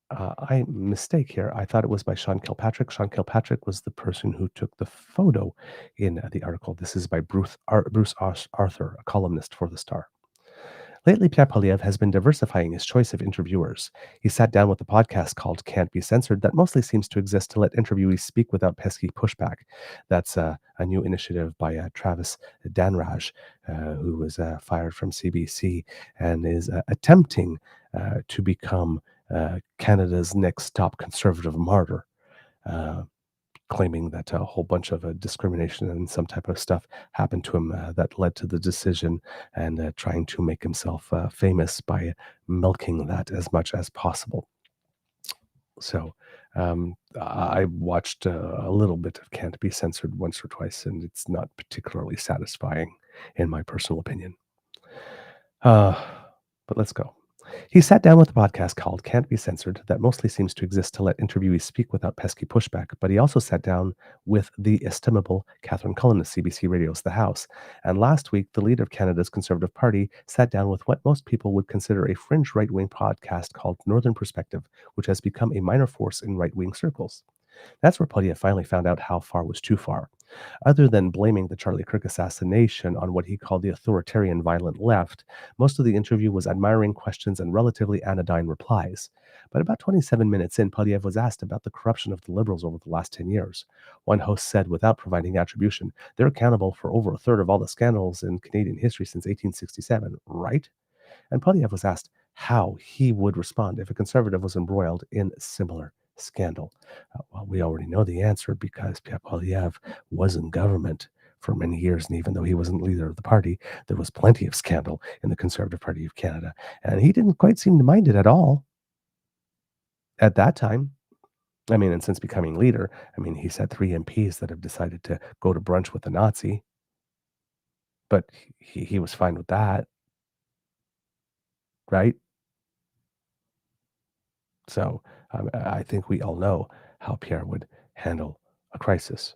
I mistake here. I thought it was by Sean Kilpatrick. Sean Kilpatrick was the person who took the photo in the article. This is by Bruce Arthur, a columnist for The Star. Lately, Pierre Poilièvre has been diversifying his choice of interviewers. He sat down with a podcast called Can't Be Censored that mostly seems to exist to let interviewees speak without pesky pushback. That's a new initiative by Travis Danraj, who was fired from CBC and is attempting to become Canada's next top conservative martyr. Claiming that a whole bunch of discrimination and some type of stuff happened to him that led to the decision, and trying to make himself famous by milking that as much as possible. So I watched a little bit of Can't Be Censored once or twice, and it's not particularly satisfying, in my personal opinion. But let's go. He sat down with a podcast called Can't Be Censored that mostly seems to exist to let interviewees speak without pesky pushback, but he also sat down with the estimable Catherine Cullen of CBC Radio's The House. And last week, the leader of Canada's Conservative Party sat down with what most people would consider a fringe right-wing podcast called Northern Perspective, which has become a minor force in right-wing circles. That's where Poilièvre finally found out how far was too far. Other than blaming the Charlie Kirk assassination on what he called the authoritarian violent left, most of the interview was admiring questions and relatively anodyne replies. But about 27 minutes in, Poilièvre was asked about the corruption of the Liberals over the last 10 years. One host said, without providing attribution, they're accountable for over a third of all the scandals in Canadian history since 1867, right? And Poilièvre was asked how he would respond if a conservative was embroiled in similar scandal. Well, we already know the answer because Pierre Poilièvre was in government for many years, and even though he wasn't leader of the party, there was plenty of scandal in the Conservative Party of Canada, and he didn't quite seem to mind it at all at that time. I mean, and since becoming leader, I mean, he's had 3 MPs that have decided to go to brunch with a Nazi, but he was fine with that, right? So I think we all know how Pierre would handle a crisis.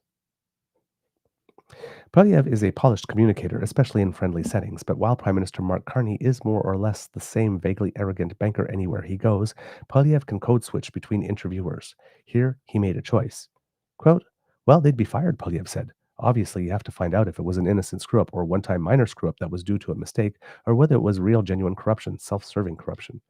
Poilièvre is a polished communicator, especially in friendly settings, but while Prime Minister Mark Carney is more or less the same vaguely arrogant banker anywhere he goes, Poilièvre can code switch between interviewers. Here, he made a choice. Quote, well, they'd be fired, Poilièvre said. Obviously, you have to find out if it was an innocent screw-up or one-time minor screw-up that was due to a mistake, or whether it was real, genuine corruption, self-serving corruption.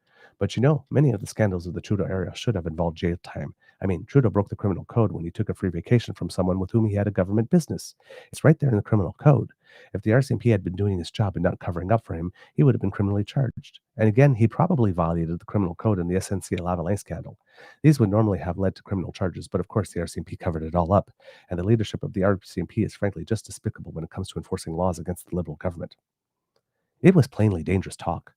But many of the scandals of the Trudeau era should have involved jail time. I mean, Trudeau broke the criminal code when he took a free vacation from someone with whom he had a government business. It's right there in the criminal code. If the RCMP had been doing his job and not covering up for him, he would have been criminally charged. And again, he probably violated the criminal code in the SNC Lavalin scandal. These would normally have led to criminal charges, but of course the RCMP covered it all up. And the leadership of the RCMP is frankly just despicable when it comes to enforcing laws against the Liberal government. It was plainly dangerous talk.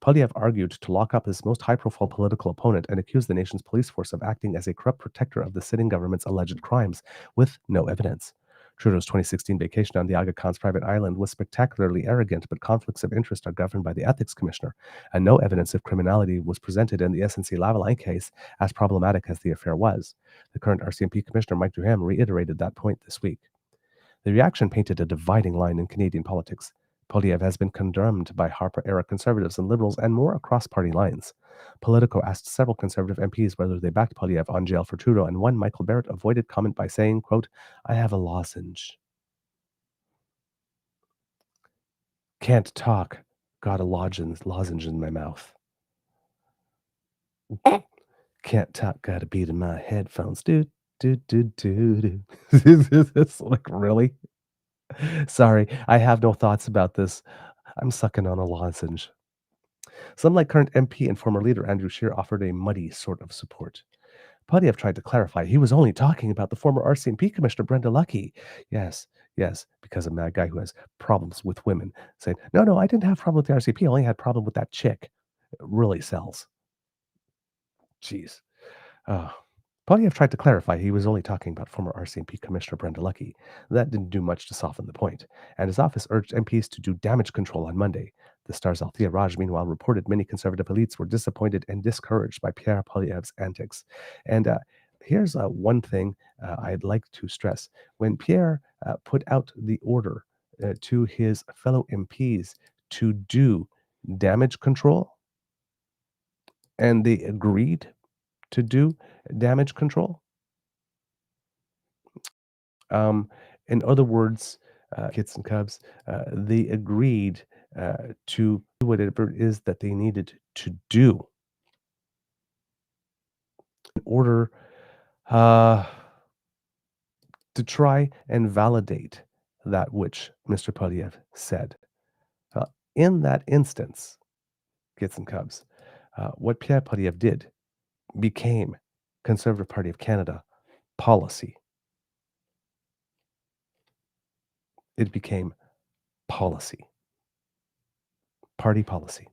Poilièvre argued to lock up his most high-profile political opponent and accused the nation's police force of acting as a corrupt protector of the sitting government's alleged crimes, with no evidence. Trudeau's 2016 vacation on the Aga Khan's private island was spectacularly arrogant, but conflicts of interest are governed by the Ethics Commissioner, and no evidence of criminality was presented in the SNC Lavalin case, as problematic as the affair was. The current RCMP Commissioner, Mike Duham, reiterated that point this week. The reaction painted a dividing line in Canadian politics. Poilièvre has been condemned by Harper-era Conservatives and Liberals and more across party lines. Politico asked several Conservative MPs whether they backed Poilièvre on jail for Trudeau, and one, Michael Barrett, avoided comment by saying, quote, "I have a lozenge. Can't talk. Got a lozenge in my mouth. Can't talk. Got a beat in my headphones. Do. It's like, really? Sorry, I have no thoughts about this. I'm sucking on a lozenge." Some, like current MP and former leader Andrew Scheer, offered a muddy sort of support. Poilièvre tried to clarify he was only talking about the former RCMP Commissioner Brenda Lucki. Yes, because a mad guy who has problems with women saying, no, I didn't have a problem with the RCMP, I only had a problem with that chick. It really sells. Jeez. Poilièvre tried to clarify he was only talking about former RCMP Commissioner Brenda Lucki. That didn't do much to soften the point, and his office urged MPs to do damage control on Monday. The Star's Althea Raj, meanwhile, reported many Conservative elites were disappointed and discouraged by Pierre Poilièvre's antics. And here's one thing I'd like to stress. When Pierre put out the order to his fellow MPs to do damage control, and they agreed to do damage control. In other words, kits and cubs, they agreed to do whatever it is that they needed to do in order to try and validate that which Mr. Poilièvre said. In that instance, kits and cubs, what Pierre Poilièvre did became Conservative Party of Canada policy. It became policy. Party policy.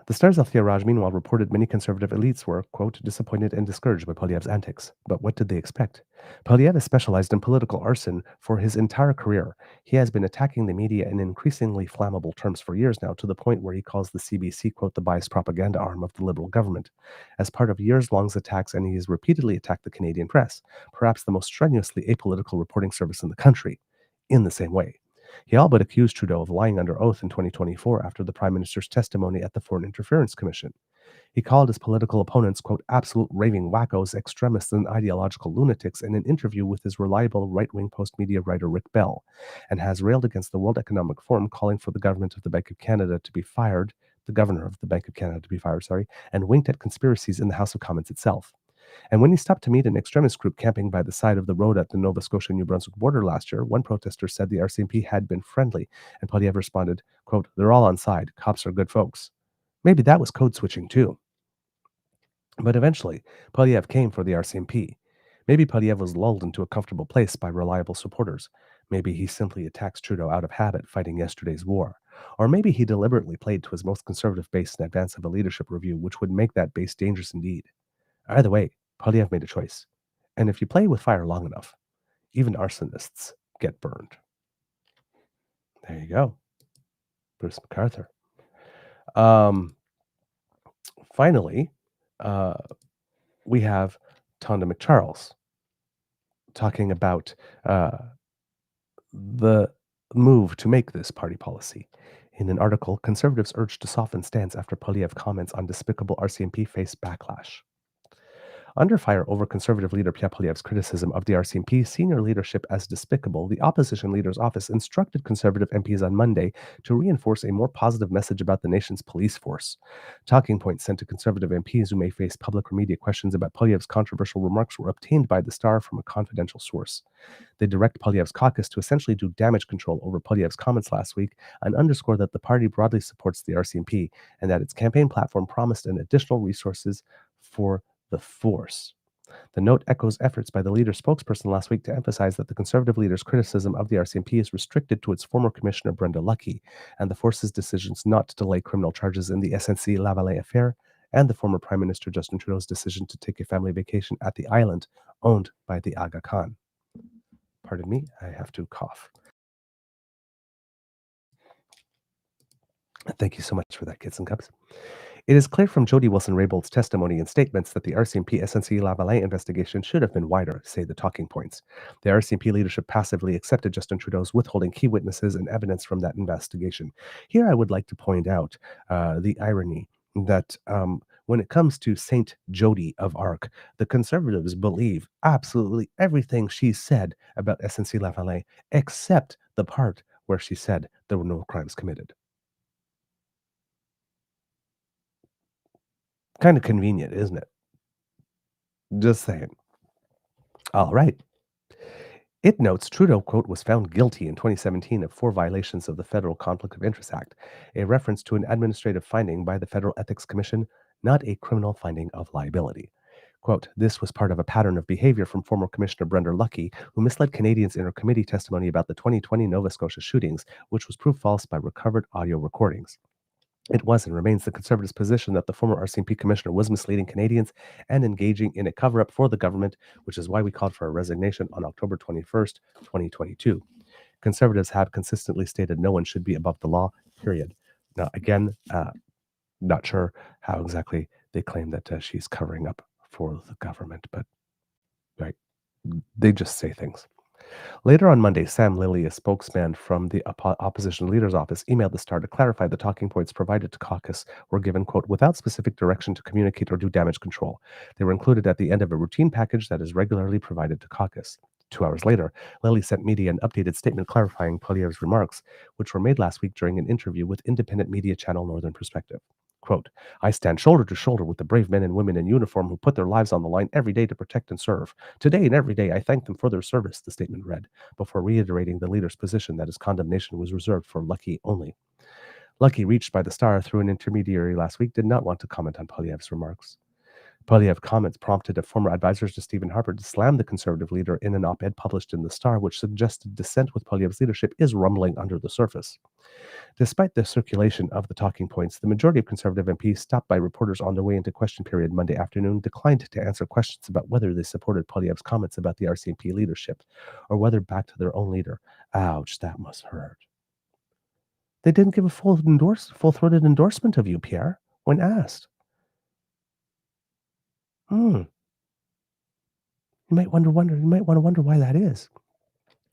The Star's Althea Raj, meanwhile, reported many Conservative elites were, quote, disappointed and discouraged by Poilièvre's antics. But what did they expect? Poilièvre has specialized in political arson for his entire career. He has been attacking the media in increasingly flammable terms for years now, to the point where he calls the CBC, quote, the biased propaganda arm of the Liberal government. As part of years-long attacks, and he has repeatedly attacked the Canadian press, perhaps the most strenuously apolitical reporting service in the country, in the same way. He all but accused Trudeau of lying under oath in 2024 after the Prime Minister's testimony at the Foreign Interference Commission. He called his political opponents, quote, absolute raving wackos, extremists, and ideological lunatics in an interview with his reliable right-wing Post-Media writer Rick Bell, and has railed against the World Economic Forum, calling for the government of the Bank of Canada to be fired, the governor of the Bank of Canada to be fired, and winked at conspiracies in the House of Commons itself. And when he stopped to meet an extremist group camping by the side of the road at the Nova Scotia-New Brunswick border last year, one protester said the RCMP had been friendly, and Poilièvre responded, quote, they're all on side. Cops are good folks. Maybe that was code switching too. But eventually, Poilièvre came for the RCMP. Maybe Poilièvre was lulled into a comfortable place by reliable supporters. Maybe he simply attacks Trudeau out of habit, fighting yesterday's war. Or maybe he deliberately played to his most conservative base in advance of a leadership review, which would make that base dangerous indeed. Either way, Poilièvre made a choice. And if you play with fire long enough, even arsonists get burned. There you go. Bruce MacArthur. Finally, we have Tonda McCharles talking about the move to make this party policy. In an article, Conservatives urged to soften stance after Poilièvre comments on despicable RCMP face backlash. Under fire over Conservative leader Pierre Poilièvre's criticism of the RCMP senior leadership as despicable, the opposition leader's office instructed Conservative MPs on Monday to reinforce a more positive message about the nation's police force. Talking points sent to Conservative MPs who may face public or media questions about Poilièvre's controversial remarks were obtained by the Star from a confidential source. They direct Poilièvre's caucus to essentially do damage control over Poilièvre's comments last week and underscore that the party broadly supports the RCMP and that its campaign platform promised an additional resources for the force. The note echoes efforts by the leader's spokesperson last week to emphasize that the Conservative leader's criticism of the RCMP is restricted to its former commissioner Brenda Lucki and the force's decisions not to delay criminal charges in the SNC Lavalin affair and the former Prime Minister Justin Trudeau's decision to take a family vacation at the island owned by the Aga Khan. Pardon me, I have to cough. Thank you so much for that, kids and cubs. It is clear from Jody Wilson-Raybould's testimony and statements that the RCMP SNC Lavalin investigation should have been wider, say the talking points. The RCMP leadership passively accepted Justin Trudeau's withholding key witnesses and evidence from that investigation. Here I would like to point out the irony that when it comes to Saint Jody of Arc, the Conservatives believe absolutely everything she said about SNC Lavalin, except the part where she said there were no crimes committed. Kind of convenient, isn't it? Just saying. All right. It notes Trudeau, quote, was found guilty in 2017 of 4 violations of the Federal Conflict of Interest Act, a reference to an administrative finding by the Federal Ethics Commission, not a criminal finding of liability. Quote, this was part of a pattern of behavior from former Commissioner Brenda Lucki, who misled Canadians in her committee testimony about the 2020 Nova Scotia shootings, which was proved false by recovered audio recordings. It was and remains the Conservatives' position that the former RCMP commissioner was misleading Canadians and engaging in a cover-up for the government, which is why we called for a resignation on October 21st, 2022. Conservatives have consistently stated no one should be above the law, period. Now, again, not sure how exactly they claim that she's covering up for the government, but right, they just say things. Later on Monday, Sam Lilly, a spokesman from the opposition leader's office, emailed the Star to clarify the talking points provided to caucus were given, quote, without specific direction to communicate or do damage control. They were included at the end of a routine package that is regularly provided to caucus. 2 hours later, Lilly sent media an updated statement clarifying Poilièvre's remarks, which were made last week during an interview with independent media channel Northern Perspective. Quote, I stand shoulder to shoulder with the brave men and women in uniform who put their lives on the line every day to protect and serve. Today and every day, I thank them for their service, the statement read, before reiterating the leader's position that his condemnation was reserved for Lucki only. Lucki, reached by the Star through an intermediary last week, did not want to comment on Poilièvre's remarks. Poilièvre comments prompted a former advisors to Stephen Harper to slam the Conservative leader in an op-ed published in the Star, which suggested dissent with Poilièvre's leadership is rumbling under the surface. Despite the circulation of the talking points, the majority of Conservative MPs stopped by reporters on their way into question period Monday afternoon declined to answer questions about whether they supported Poilièvre's comments about the RCMP leadership or whether backed their own leader. Ouch, that must hurt. They didn't give a full-throated endorsement of you, Pierre, when asked. You might want to wonder why that is.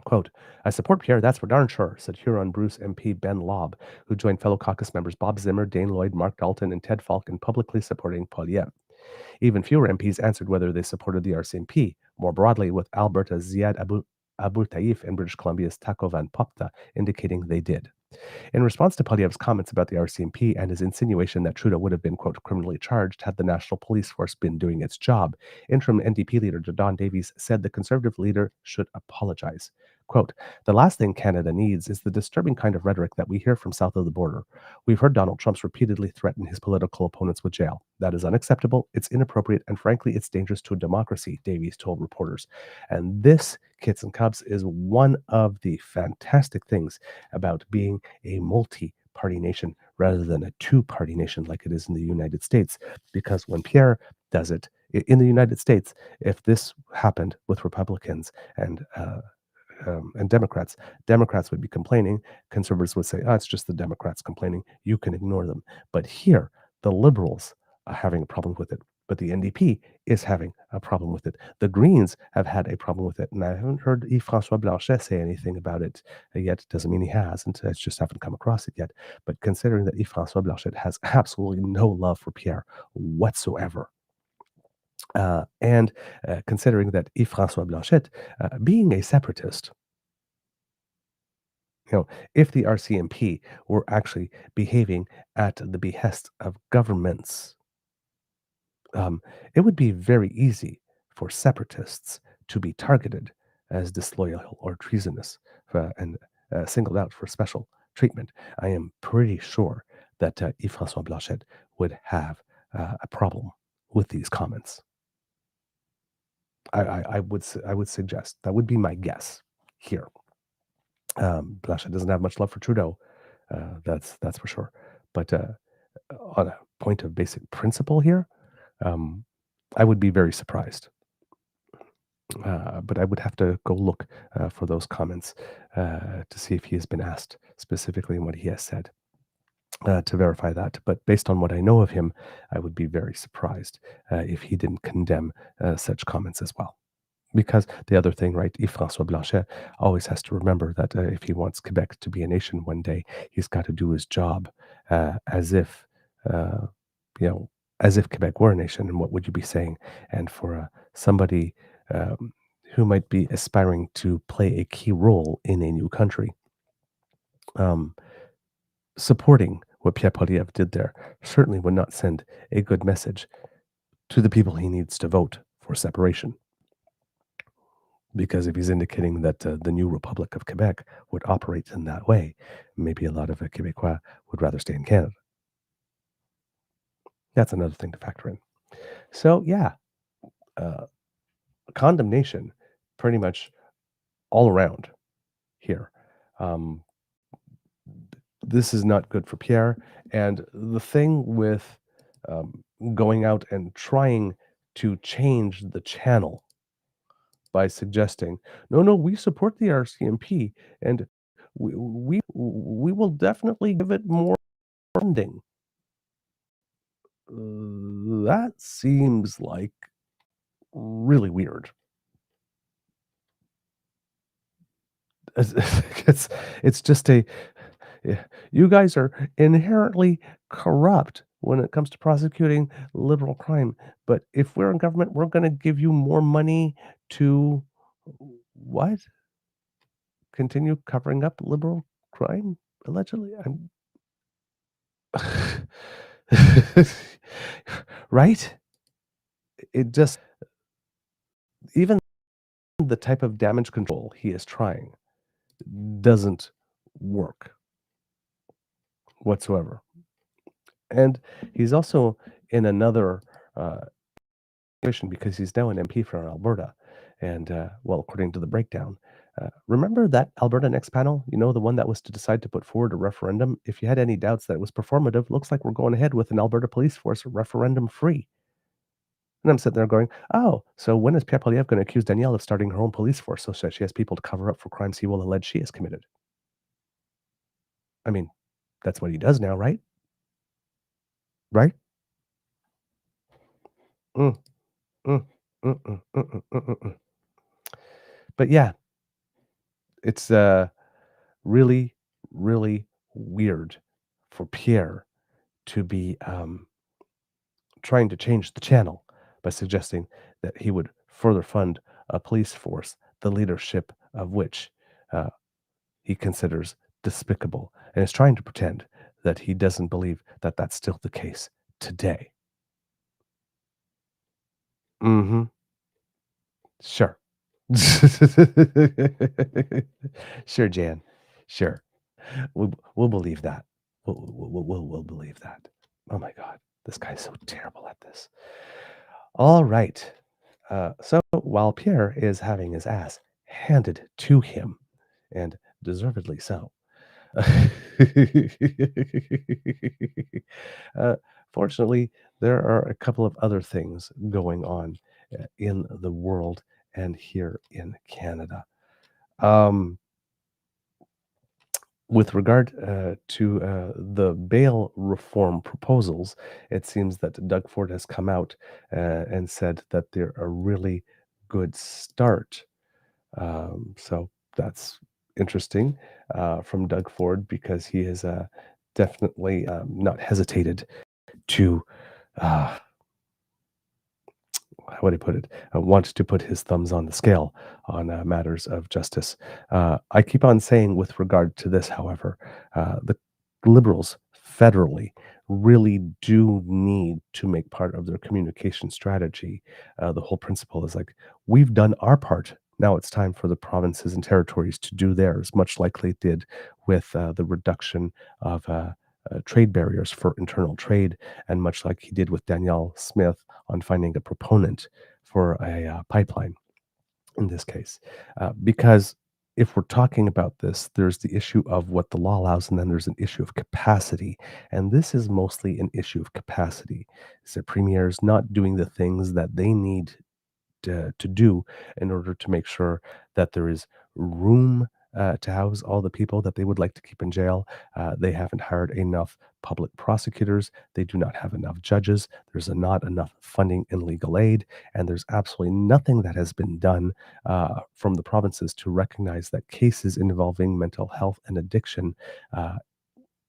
Quote, I support Pierre, that's for darn sure, said Huron Bruce MP Ben Lobb, who joined fellow caucus members Bob Zimmer, Dane Lloyd, Mark Dalton, and Ted Falk in publicly supporting Poilièvre. Even fewer MPs answered whether they supported the RCMP. More broadly, with Alberta's Ziad Abu Taif and British Columbia's Taco Van Popta indicating they did. In response to Poilièvre's comments about the RCMP and his insinuation that Trudeau would have been, quote, criminally charged had the National Police Force been doing its job, interim NDP leader Don Davies said the Conservative leader should apologize. Quote, the last thing Canada needs is the disturbing kind of rhetoric that we hear from south of the border. We've heard Donald Trump repeatedly threaten his political opponents with jail. That is unacceptable, it's inappropriate, and frankly, it's dangerous to a democracy, Davies told reporters. And this, kits and cubs, is one of the fantastic things about being a multi-party nation rather than a two-party nation like it is in the United States. Because when Pierre does it, in the United States, if this happened with Republicans and Democrats would be complaining. Conservatives would say, it's just the Democrats complaining. You can ignore them. But here, the Liberals are having a problem with it. But the NDP is having a problem with it. The Greens have had a problem with it. And I haven't heard Yves-François Blanchet say anything about it yet. Doesn't mean he hasn't. I just haven't come across it yet. But considering that Yves-François Blanchet has absolutely no love for Pierre whatsoever, And considering that Yves-François Blanchet, being a separatist, if the RCMP were actually behaving at the behest of governments, it would be very easy for separatists to be targeted as disloyal or treasonous and singled out for special treatment. I am pretty sure that Yves-François Blanchet would have a problem with these comments. I would suggest that would be my guess here. Blanchet doesn't have much love for Trudeau, that's for sure. But on a point of basic principle here, um, I would be very surprised. But I would have to go look for those comments to see if he has been asked specifically in what he has said to verify that. But based on what I know of him, I would be very surprised if he didn't condemn such comments as well. Because the other thing, right, Yves-François Blanchet always has to remember that if he wants Quebec to be a nation one day, he's got to do his job as if, uh, as if Quebec were a nation. And what would you be saying? And for somebody who might be aspiring to play a key role in a new country, um, supporting what Pierre Poilièvre did there certainly would not send a good message to the people he needs to vote for separation. Because if he's indicating that the new Republic of Quebec would operate in that way, maybe a lot of Quebecois would rather stay in Canada. That's another thing to factor in. So, yeah, condemnation pretty much all around here. This is not good for Pierre. And the thing with going out and trying to change the channel by suggesting, no, we support the RCMP and we will definitely give it more funding. That seems like really weird. It's just you guys are inherently corrupt when it comes to prosecuting liberal crime. But if we're in government, we're going to give you more money to what? Continue covering up liberal crime, allegedly? Right? It just, even the type of damage control he is trying doesn't work whatsoever. And he's also in another situation because he's now an MP for Alberta. And, well, according to the breakdown, remember that Alberta Next panel? You know, the one that was to decide to put forward a referendum? If you had any doubts that it was performative, looks like we're going ahead with an Alberta police force referendum free. And I'm sitting there going, oh, so when is Pierre Poilievre going to accuse Danielle of starting her own police force so that she has people to cover up for crimes he will allege she has committed? I mean, that's what he does now, right? Right? Mm, mm, mm, mm, mm, mm, mm, mm, mm. But yeah, it's really, really weird for Pierre to be trying to change the channel by suggesting that he would further fund a police force, the leadership of which he considers despicable, and is trying to pretend that he doesn't believe that that's still the case today. Mm-hmm. Sure. Sure, Jan. Sure. We'll believe that. We'll believe that. Oh my God, this guy's so terrible at this. All right. So while Pierre is having his ass handed to him, and deservedly so, uh, fortunately, there are a couple of other things going on in the world and here in Canada. With regard to the bail reform proposals, it seems that Doug Ford has come out and said that they're a really good start. So that's interesting from Doug Ford because he has definitely not hesitated to, uh, how would I put it? Wants to put his thumbs on the scale on matters of justice. I keep on saying, with regard to this, however, the liberals federally really do need to make part of their communication strategy. The whole principle is like, we've done our part. Now it's time for the provinces and territories to do theirs, much like they did with the reduction of trade barriers for internal trade, and much like he did with Danielle Smith on finding a proponent for a pipeline in this case. Because if we're talking about this, there's the issue of what the law allows, and then there's an issue of capacity. And this is mostly an issue of capacity. Is the premiers not doing the things that they need to do in order to make sure that there is room to house all the people that they would like to keep in jail. They haven't hired enough public prosecutors. They do not have enough judges. There's not enough funding in legal aid. And there's absolutely nothing that has been done from the provinces to recognize that cases involving mental health and addiction uh,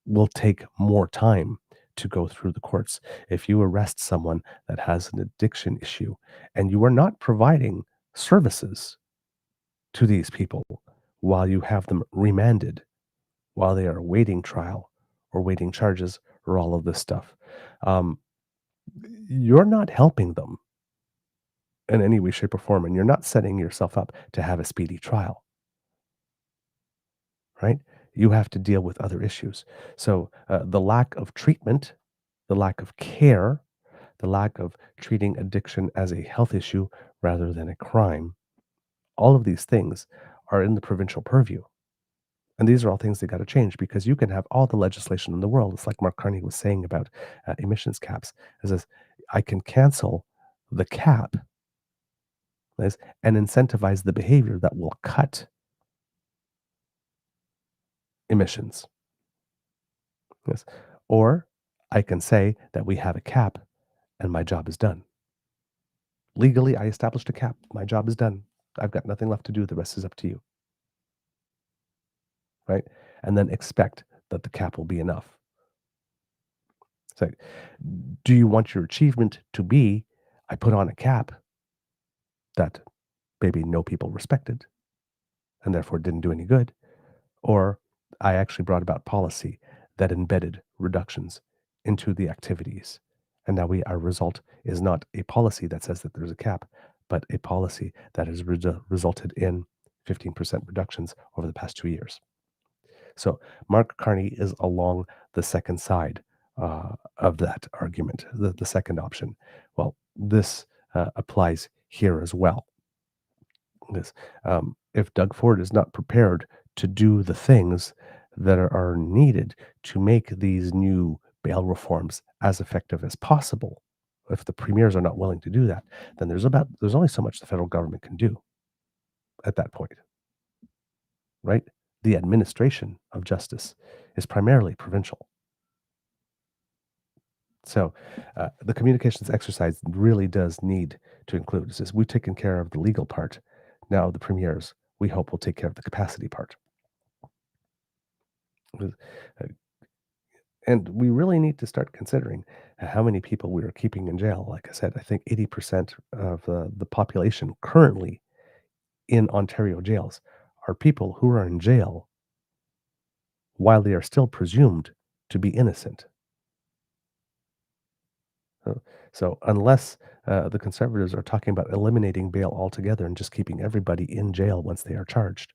will take more time to go through the courts. If you arrest someone that has an addiction issue and you are not providing services to these people while you have them remanded, while they are awaiting trial or waiting charges or all of this stuff, um, you're not helping them in any way, shape, or form, and you're not setting yourself up to have a speedy trial, right? You have to deal with other issues. So the lack of treatment, the lack of care, the lack of treating addiction as a health issue rather than a crime, all of these things are in the provincial purview. And these are all things that got to change, because you can have all the legislation in the world. It's like Mark Carney was saying about emissions caps. It says, I can cancel the cap, Liz, and incentivize the behavior that will cut emissions. Yes. Or I can say that we have a cap and my job is done. Legally, I established a cap. My job is done. I've got nothing left to do. The rest is up to you. Right? And then expect that the cap will be enough. It's like, do you want your achievement to be, I put on a cap that maybe no people respected and therefore didn't do any good? Or I actually brought about policy that embedded reductions into the activities. And now our result is not a policy that says that there's a cap, but a policy that has resulted in 15% reductions over the past 2 years. So Mark Carney is along the second side of that argument, the second option. Well, this applies here as well. This, if Doug Ford is not prepared to do the things that are needed to make these new bail reforms as effective as possible, if the premiers are not willing to do that, then there's only so much the federal government can do at that point, right? The administration of justice is primarily provincial. So the communications exercise really does need to include, it says, we've taken care of the legal part. Now the premiers, we hope, will take care of the capacity part. Uh, And we really need to start considering how many people we are keeping in jail. Like I said, I think 80% of the population currently in Ontario jails are people who are in jail while they are still presumed to be innocent. Uh, So, unless the Conservatives are talking about eliminating bail altogether and just keeping everybody in jail once they are charged,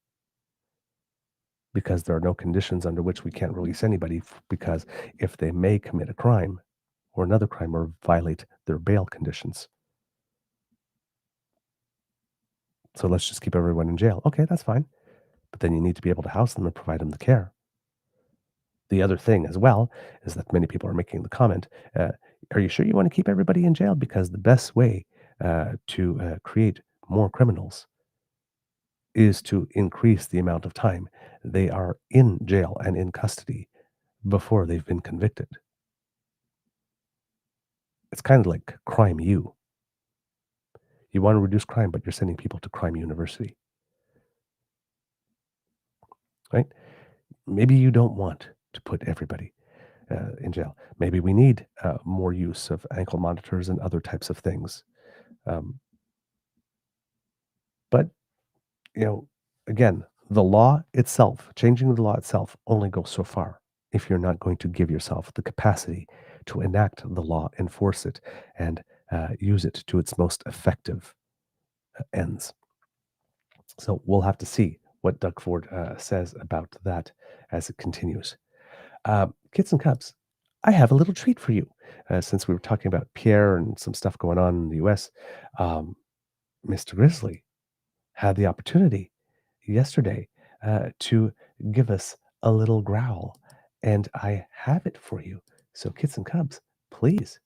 because there are no conditions under which we can't release anybody, because if they may commit a crime or another crime or violate their bail conditions. So let's just keep everyone in jail. Okay, that's fine. But then you need to be able to house them and provide them the care. The other thing as well is that many people are making the comment, are you sure you want to keep everybody in jail? Because the best way to create more criminals is to increase the amount of time they are in jail and in custody before they've been convicted. It's kind of like Crime U. You want to reduce crime, but you're sending people to Crime University, right? Maybe you don't want to put everybody in jail. Maybe we need more use of ankle monitors and other types of things. But, again, the law itself, changing the law itself only goes so far if you're not going to give yourself the capacity to enact the law, enforce it, and use it to its most effective ends. So we'll have to see what Doug Ford says about that as it continues. Kids and Cubs, I have a little treat for you. Since we were talking about Pierre and some stuff going on in the US, Mr. Grizzly had the opportunity yesterday to give us a little growl, and I have it for you. So, Kids and Cubs, please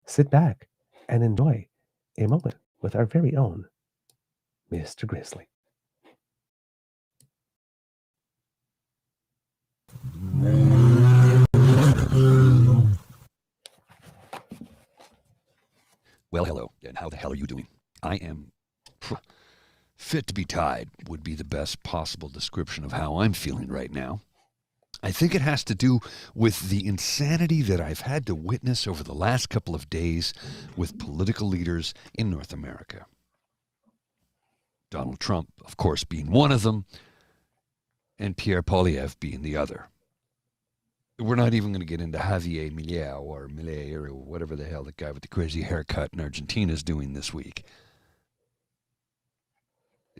sit back and enjoy a moment with our very own Mr. Grizzly. Well, hello, and how the hell are you doing? I am fit to be tied would be the best possible description of how I'm feeling right now. I think it has to do with the insanity that I've had to witness over the last couple of days with political leaders in North America. Donald Trump, of course, being one of them, and Pierre Poilièvre being the other. We're not even going to get into Javier Milei or whatever the hell the guy with the crazy haircut in Argentina is doing this week.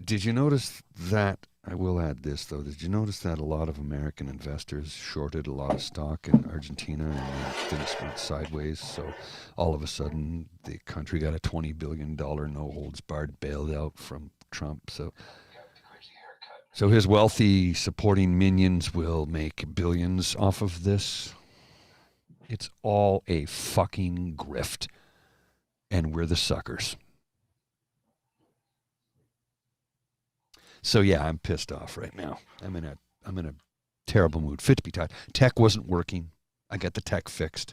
Did you notice that, I will add this though, did you notice that a lot of American investors shorted a lot of stock in Argentina and then things went sideways? So all of a sudden the country got a $20 billion no-holds-barred bailout from Trump. So his wealthy supporting minions will make billions off of this. It's all a fucking grift. And we're the suckers. So yeah, I'm pissed off right now. I'm in a terrible mood. Fit to be tied. Tech wasn't working. I got the tech fixed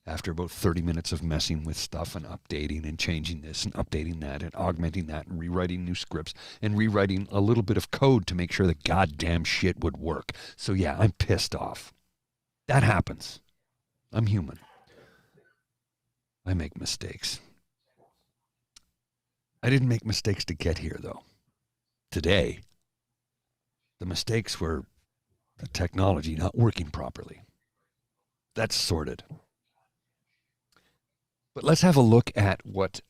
after about 30 minutes of messing with stuff and updating and changing this and updating that and augmenting that and rewriting new scripts and rewriting a little bit of code to make sure the goddamn shit would work. So yeah, I'm pissed off. That happens. I'm human. I make mistakes. I didn't make mistakes to get here, though. Today, the mistakes were the technology not working properly. That's sorted. But let's have a look at what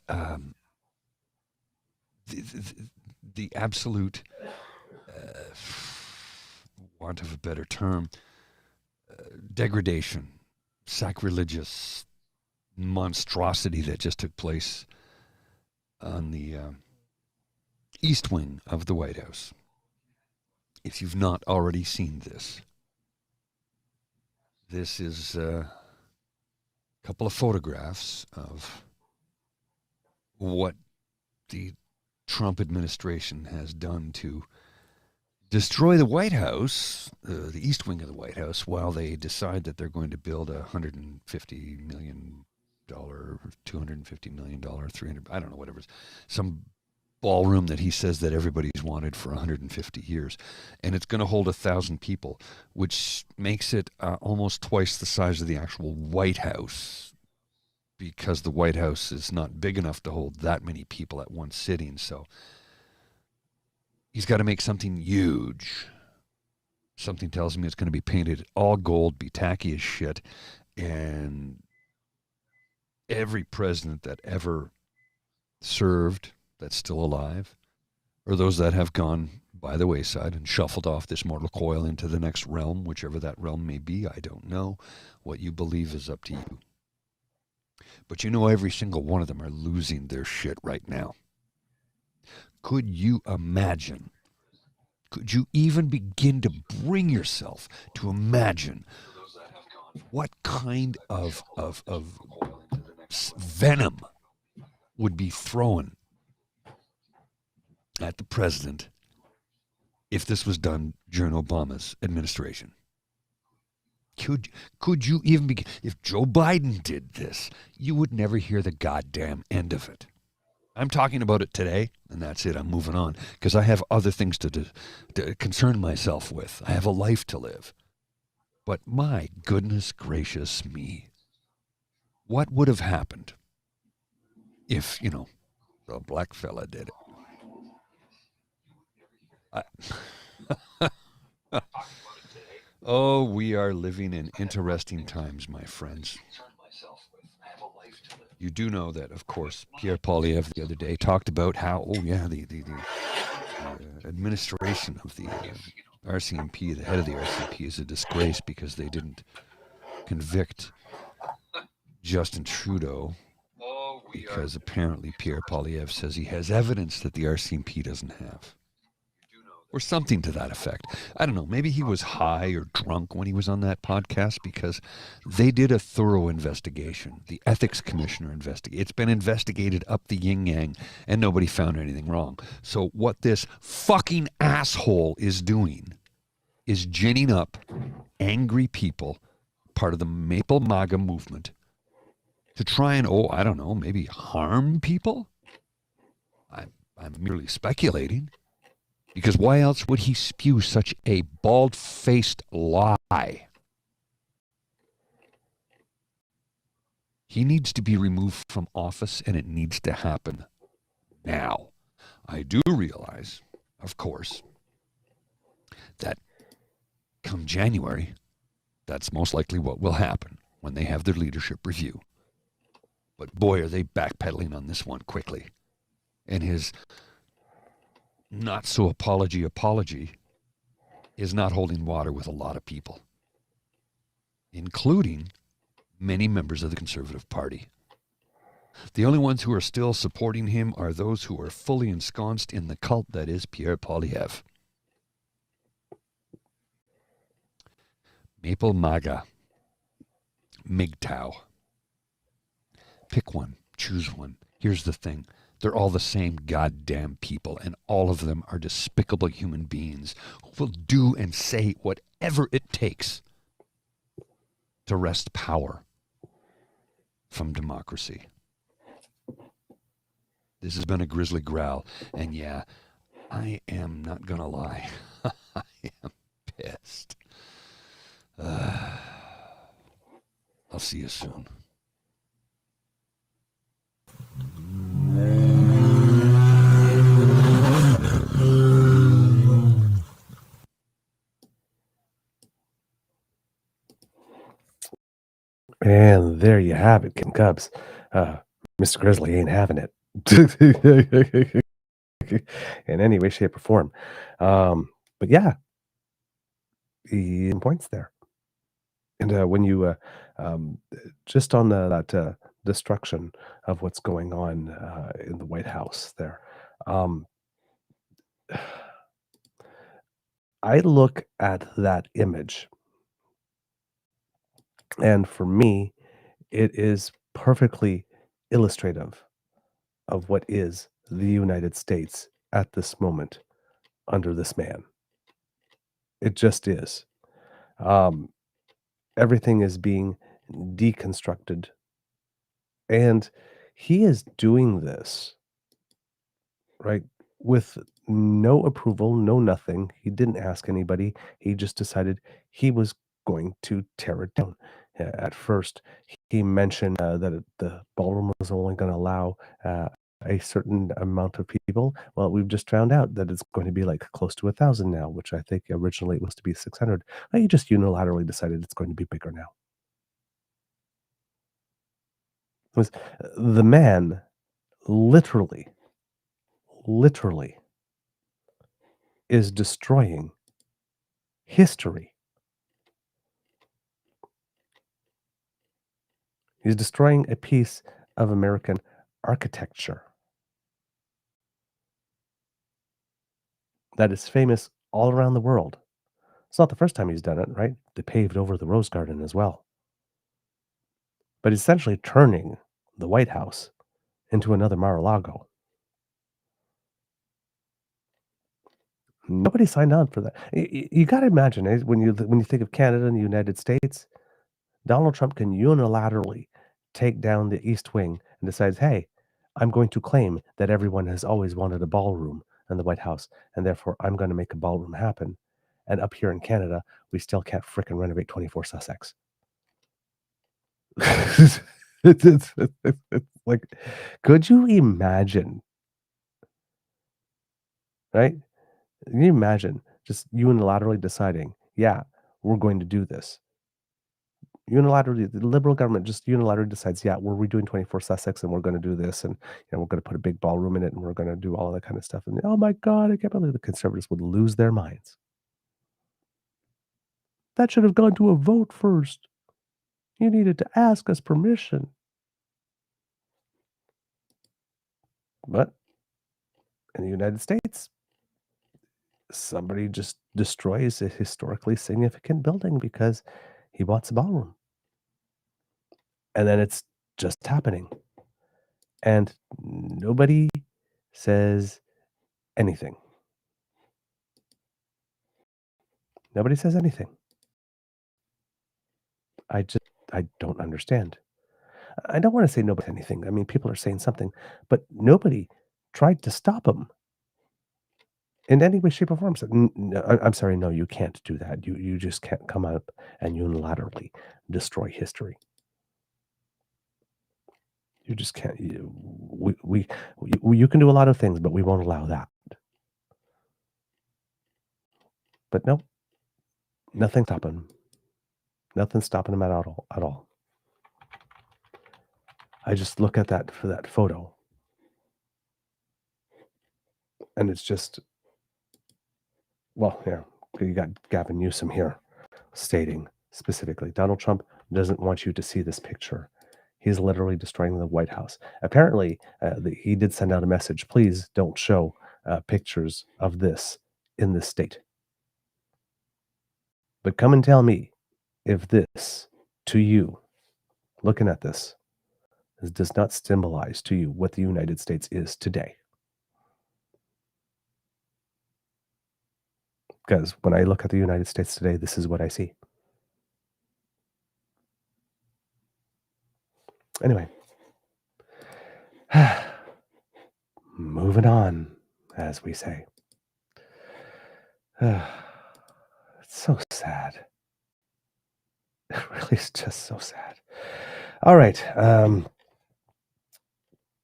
the absolute, want of a better term, degradation, sacrilegious monstrosity that just took place on the East Wing of the White House. If you've not already seen this, this is a couple of photographs of what the Trump administration has done to destroy the White House, the East Wing of the White House, while they decide that they're going to build a $150 million, $250 million, $300, I don't know, whatever, some ballroom that he says that everybody's wanted for 150 years. And it's going to hold 1,000 people, which makes it almost twice the size of the actual White House, because the White House is not big enough to hold that many people at one sitting. So he's got to make something huge. Something tells me it's going to be painted all gold, be tacky as shit, and every president that ever served that's still alive, or those that have gone by the wayside and shuffled off this mortal coil into the next realm, whichever that realm may be, I don't know. What you believe is up to you. But you know every single one of them are losing their shit right now. Could you imagine? Could you even begin to bring yourself to imagine what kind of venom would be thrown at the president if this was done during Obama's administration? Could you even begin? If Joe Biden did this, you would never hear the goddamn end of it. I'm talking about it today, and that's it. I'm moving on, because I have other things to concern myself with. I have a life to live. But my goodness gracious me, what would have happened if, The black fella did it. Oh, we are living in interesting times, my friends. You do know that, of course, Pierre Poilièvre the other day talked about how, the administration of the RCMP, the head of the RCMP, is a disgrace because they didn't convict Justin Trudeau because apparently Pierre Poilièvre says he has evidence that the RCMP doesn't have. Or something to that effect. I don't know. Maybe he was high or drunk when he was on that podcast because they did a thorough investigation. The ethics commissioner investigated. It's been investigated up the yin-yang and nobody found anything wrong. So what this fucking asshole is doing is ginning up angry people, part of the Maple MAGA movement, to try and, I don't know, maybe harm people? I'm merely speculating. Because why else would he spew such a bald-faced lie? He needs to be removed from office, and it needs to happen now. I do realize, of course, that come January, that's most likely what will happen when they have their leadership review. But boy, are they backpedaling on this one quickly. And his not-so-apology is not holding water with a lot of people, including many members of the Conservative Party. The only ones who are still supporting him are those who are fully ensconced in the cult that is Pierre Poilièvre. Maple MAGA. MGTOW. Pick one. Choose one. Here's the thing. They're all the same goddamn people, and all of them are despicable human beings who will do and say whatever it takes to wrest power from democracy. This has been a Grizzly Growl, and yeah, I am not gonna lie. I am pissed. I'll see you soon. And there you have it, King Cubs. Mr. Grizzly ain't having it. In any way, shape, or form. But yeah, he points there. And when you just on that destruction of what's going on in the White House there, I look at that image, and for me, it is perfectly illustrative of what is the United States at this moment under this man. It just is. Everything is being deconstructed, and he is doing this, right, with no approval, no nothing. He didn't ask anybody. He just decided he was going to tear it down. At first, he mentioned that the ballroom was only going to allow a certain amount of people. Well, we've just found out that it's going to be like close to 1,000 now, which I think originally it was to be 600. He just unilaterally decided it's going to be bigger now. The man literally is destroying history. He's destroying a piece of American architecture that is famous all around the world. It's not the first time he's done it, right? They paved over the Rose Garden as well. But essentially turning the White House into another Mar-a-Lago. Nobody signed on for that. You got to imagine, when you think of Canada and the United States, Donald Trump can unilaterally take down the East Wing and decides, hey, I'm going to claim that everyone has always wanted a ballroom in the White House, and therefore I'm going to make a ballroom happen. And up here in Canada, we still can't frickin' renovate 24 Sussex. It's like, could you imagine right? Can you imagine just unilaterally deciding, yeah, we're going to do this? Unilaterally, the Liberal government just unilaterally decides, yeah, we're redoing 24 Sussex and we're going to do this. And, we're going to put a big ballroom in it and we're going to do all of that kind of stuff. And oh my God, I can't believe the Conservatives would lose their minds. That should have gone to a vote first. You needed to ask us permission. But in the United States, somebody just destroys a historically significant building because he wants a ballroom. And then it's just happening. And nobody says anything. Nobody says anything. I don't understand. I don't want to say nobody said anything. I mean, people are saying something, but nobody tried to stop them in any way, shape, or form. Said, I'm sorry, no, you can't do that. You just can't come up and unilaterally destroy history. You just can't. You can do a lot of things, but we won't allow that. But no, nothing stopping them. Nothing stopping them at all. I just look at that photo, and it's just, well, here you got Gavin Newsom here stating specifically, Donald Trump doesn't want you to see this picture. He's literally destroying the White House. Apparently, he did send out a message. Please don't show pictures of this in this state. But come and tell me if this, to you, looking at this, does not symbolize to you what the United States is today. Because when I look at the United States today, this is what I see. Anyway, moving on, as we say. It's so sad. It really is just so sad. All right,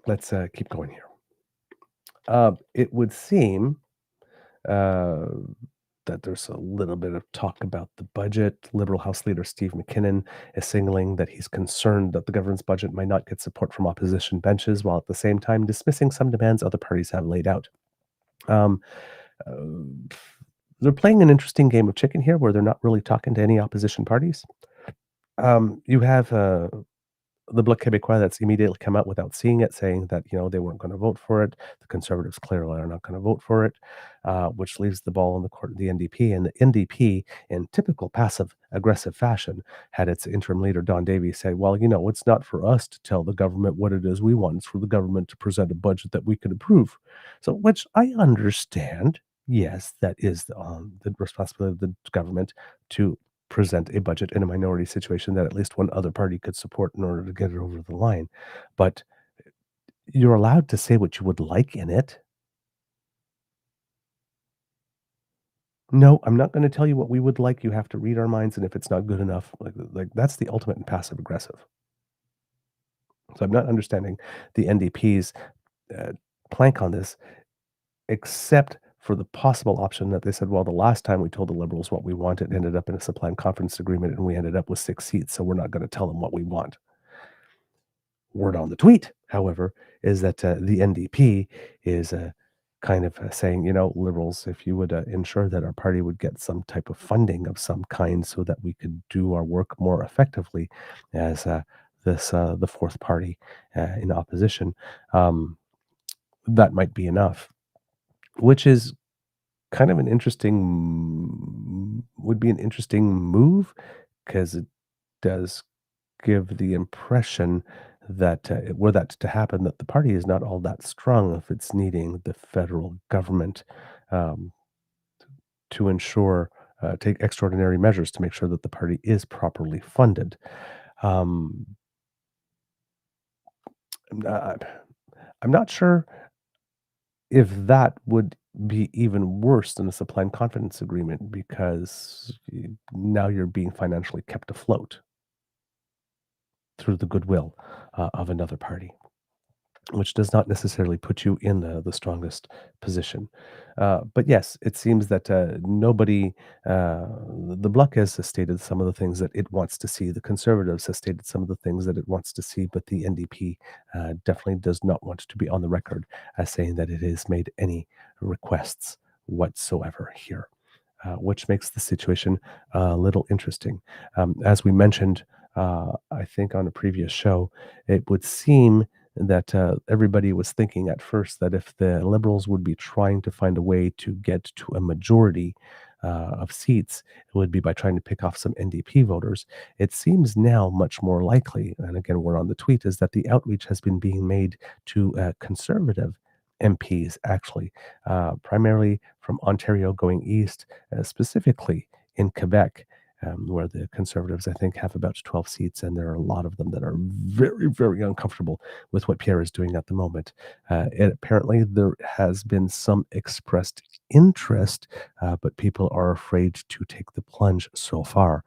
let's keep going here. It would seem that there's a little bit of talk about the budget. Liberal House Leader Steve McKinnon is signaling that he's concerned that the government's budget might not get support from opposition benches, while at the same time dismissing some demands other parties have laid out. They're playing an interesting game of chicken here where they're not really talking to any opposition parties. You have the Bloc Québécois that's immediately come out without seeing it, saying that, they weren't going to vote for it. The Conservatives clearly are not going to vote for it, which leaves the ball in the court of the NDP. And the NDP, in typical passive-aggressive fashion, had its interim leader, Don Davies, say, well, it's not for us to tell the government what it is we want. It's for the government to present a budget that we can approve. So, which I understand. Yes, that is the responsibility of the government to present a budget in a minority situation that at least one other party could support in order to get it over the line. But you're allowed to say what you would like in it. No, I'm not going to tell you what we would like. You have to read our minds, and if it's not good enough, like that's the ultimate in passive aggressive. So I'm not understanding the NDP's plank on this, except for the possible option that they said, well, the last time we told the Liberals what we wanted, it ended up in a supply and conference agreement, and we ended up with 6 seats, so we're not going to tell them what we want. Word on the tweet, however, is that the NDP is kind of saying, Liberals, if you would ensure that our party would get some type of funding of some kind so that we could do our work more effectively as the fourth party in opposition, that might be enough. Which is kind of would be an interesting move, because it does give the impression that were that to happen, that the party is not all that strong if it's needing the federal government to ensure, take extraordinary measures to make sure that the party is properly funded. Um, I'm not sure if that would be even worse than a supply and confidence agreement, because now you're being financially kept afloat through the goodwill of another party. which does not necessarily put you in the strongest position. But yes, it seems that nobody, the Bloc has stated some of the things that it wants to see. The Conservatives has stated some of the things that it wants to see, but the NDP definitely does not want to be on the record as saying that it has made any requests whatsoever here. Which makes the situation a little interesting. As we mentioned, I think on a previous show, it would seem that everybody was thinking at first that if the Liberals would be trying to find a way to get to a majority of seats, it would be by trying to pick off some NDP voters. It seems now much more likely, and again, we're on the tweet, is that the outreach has been being made to Conservative MPs, actually, primarily from Ontario going east, specifically in Quebec, where the Conservatives, I think, have about 12 seats, and there are a lot of them that are very, very uncomfortable with what Pierre is doing at the moment. And apparently, there has been some expressed interest, but people are afraid to take the plunge so far.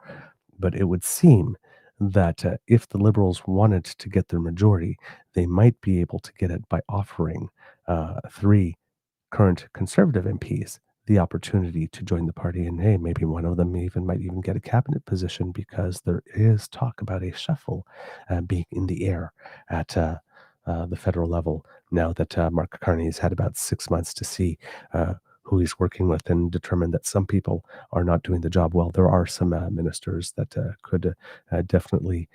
But it would seem that if the Liberals wanted to get their majority, they might be able to get it by offering three current Conservative MPs the opportunity to join the party. And hey, maybe one of them might even get a cabinet position, because there is talk about a shuffle being in the air at the federal level now that Mark Carney has had about 6 months to see who he's working with and determine that some people are not doing the job well. There are some ministers that could definitely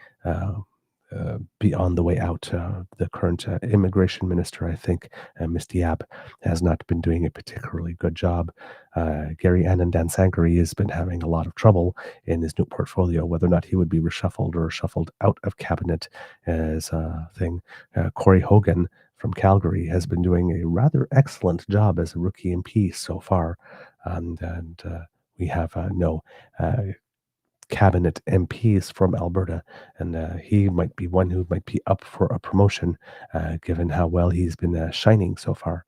be on the way out. The current immigration minister, I think, Ms. Diab, has not been doing a particularly good job. Gary Anandansangari has been having a lot of trouble in his new portfolio, whether or not he would be reshuffled or shuffled out of cabinet as a thing. Corey Hogan from Calgary has been doing a rather excellent job as a rookie MP so far. And we have no cabinet MPs from Alberta, and he might be one who might be up for a promotion, given how well he's been shining so far.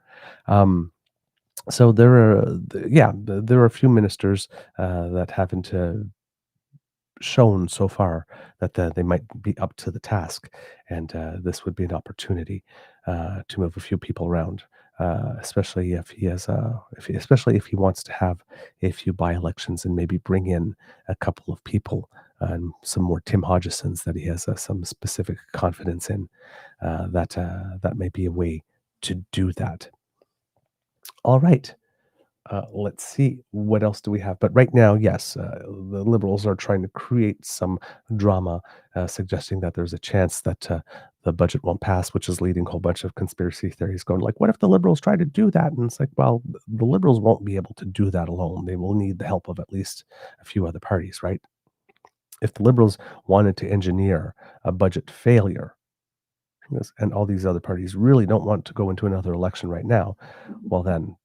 So there are a few ministers that haven't shown so far that they might be up to the task, and this would be an opportunity to move a few people around, especially if he has, especially if he wants to have a few by-elections and maybe bring in a couple of people, some more Tim Hodgesons that he has some specific confidence in. That may be a way to do that. All right. Let's see, what else do we have? But right now, yes, the Liberals are trying to create some drama, suggesting that there's a chance that the budget won't pass, which is leading a whole bunch of conspiracy theories going like, what if the Liberals try to do that? And it's like, well, the Liberals won't be able to do that alone. They will need the help of at least a few other parties, right? If the Liberals wanted to engineer a budget failure, and all these other parties really don't want to go into another election right now, well then,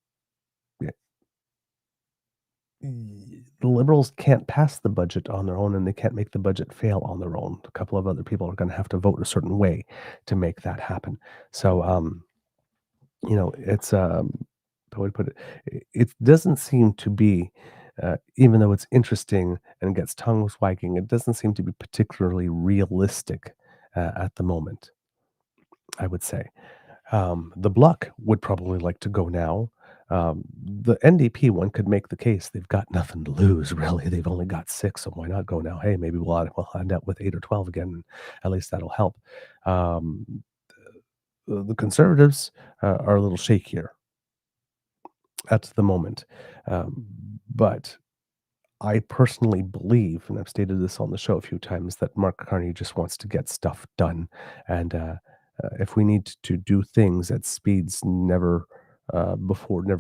the Liberals can't pass the budget on their own, and they can't make the budget fail on their own. A couple of other people are going to have to vote a certain way to make that happen. So, it's how would I put it? It doesn't seem to be, even though it's interesting and gets tongues wagging, it doesn't seem to be particularly realistic at the moment, I would say. The Bloc would probably like to go now. The NDP one could make the case they've got nothing to lose, really. They've only got 6, so why not go now? Hey, maybe we'll end up with 8 or 12 again. And at least that'll help. The Conservatives are a little shakier at the moment. But I personally believe, and I've stated this on the show a few times, that Mark Carney just wants to get stuff done. And if we need to do things at speeds never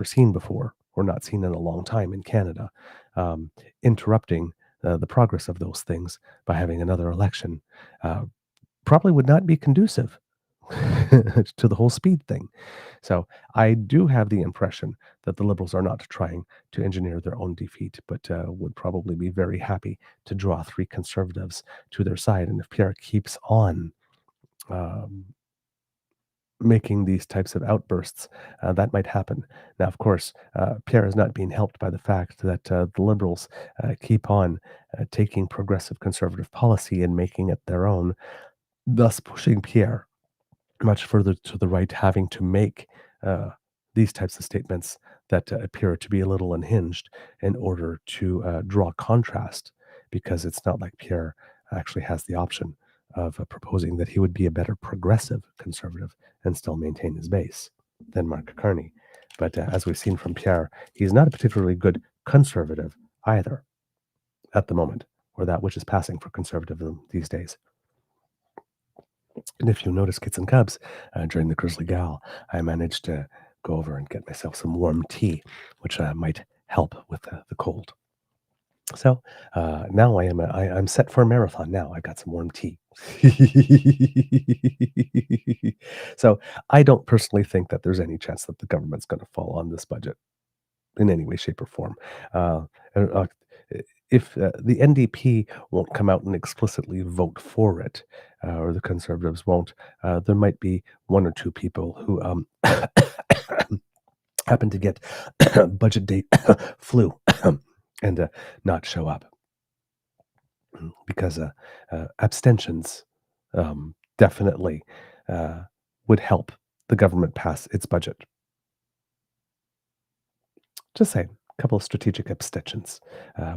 seen before, or not seen in a long time in Canada, interrupting the progress of those things by having another election probably would not be conducive to the whole speed thing. So I do have the impression that the Liberals are not trying to engineer their own defeat, but would probably be very happy to draw 3 Conservatives to their side. And if Pierre keeps on making these types of outbursts, that might happen. Now, of course, Pierre is not being helped by the fact that the Liberals keep on taking progressive conservative policy and making it their own, thus pushing Pierre much further to the right having to make these types of statements that appear to be a little unhinged in order to draw contrast, because it's not like Pierre actually has the option of proposing that he would be a better progressive conservative and still maintain his base than Mark Carney. But as we've seen from Pierre, he's not a particularly good conservative either at the moment, or that which is passing for conservatism these days. And if you notice, Kits and Cubs, during the Grizzly Growl, I managed to go over and get myself some warm tea, which might help with the cold. So now I'm set for a marathon. Now I got some warm tea. So I don't personally think that there's any chance that the government's going to fall on this budget in any way, shape, or form. If the NDP won't come out and explicitly vote for it, or the Conservatives won't, there might be one or two people who happen to get budget date flu and not show up, because abstentions definitely would help the government pass its budget. Just saying, a couple of strategic abstentions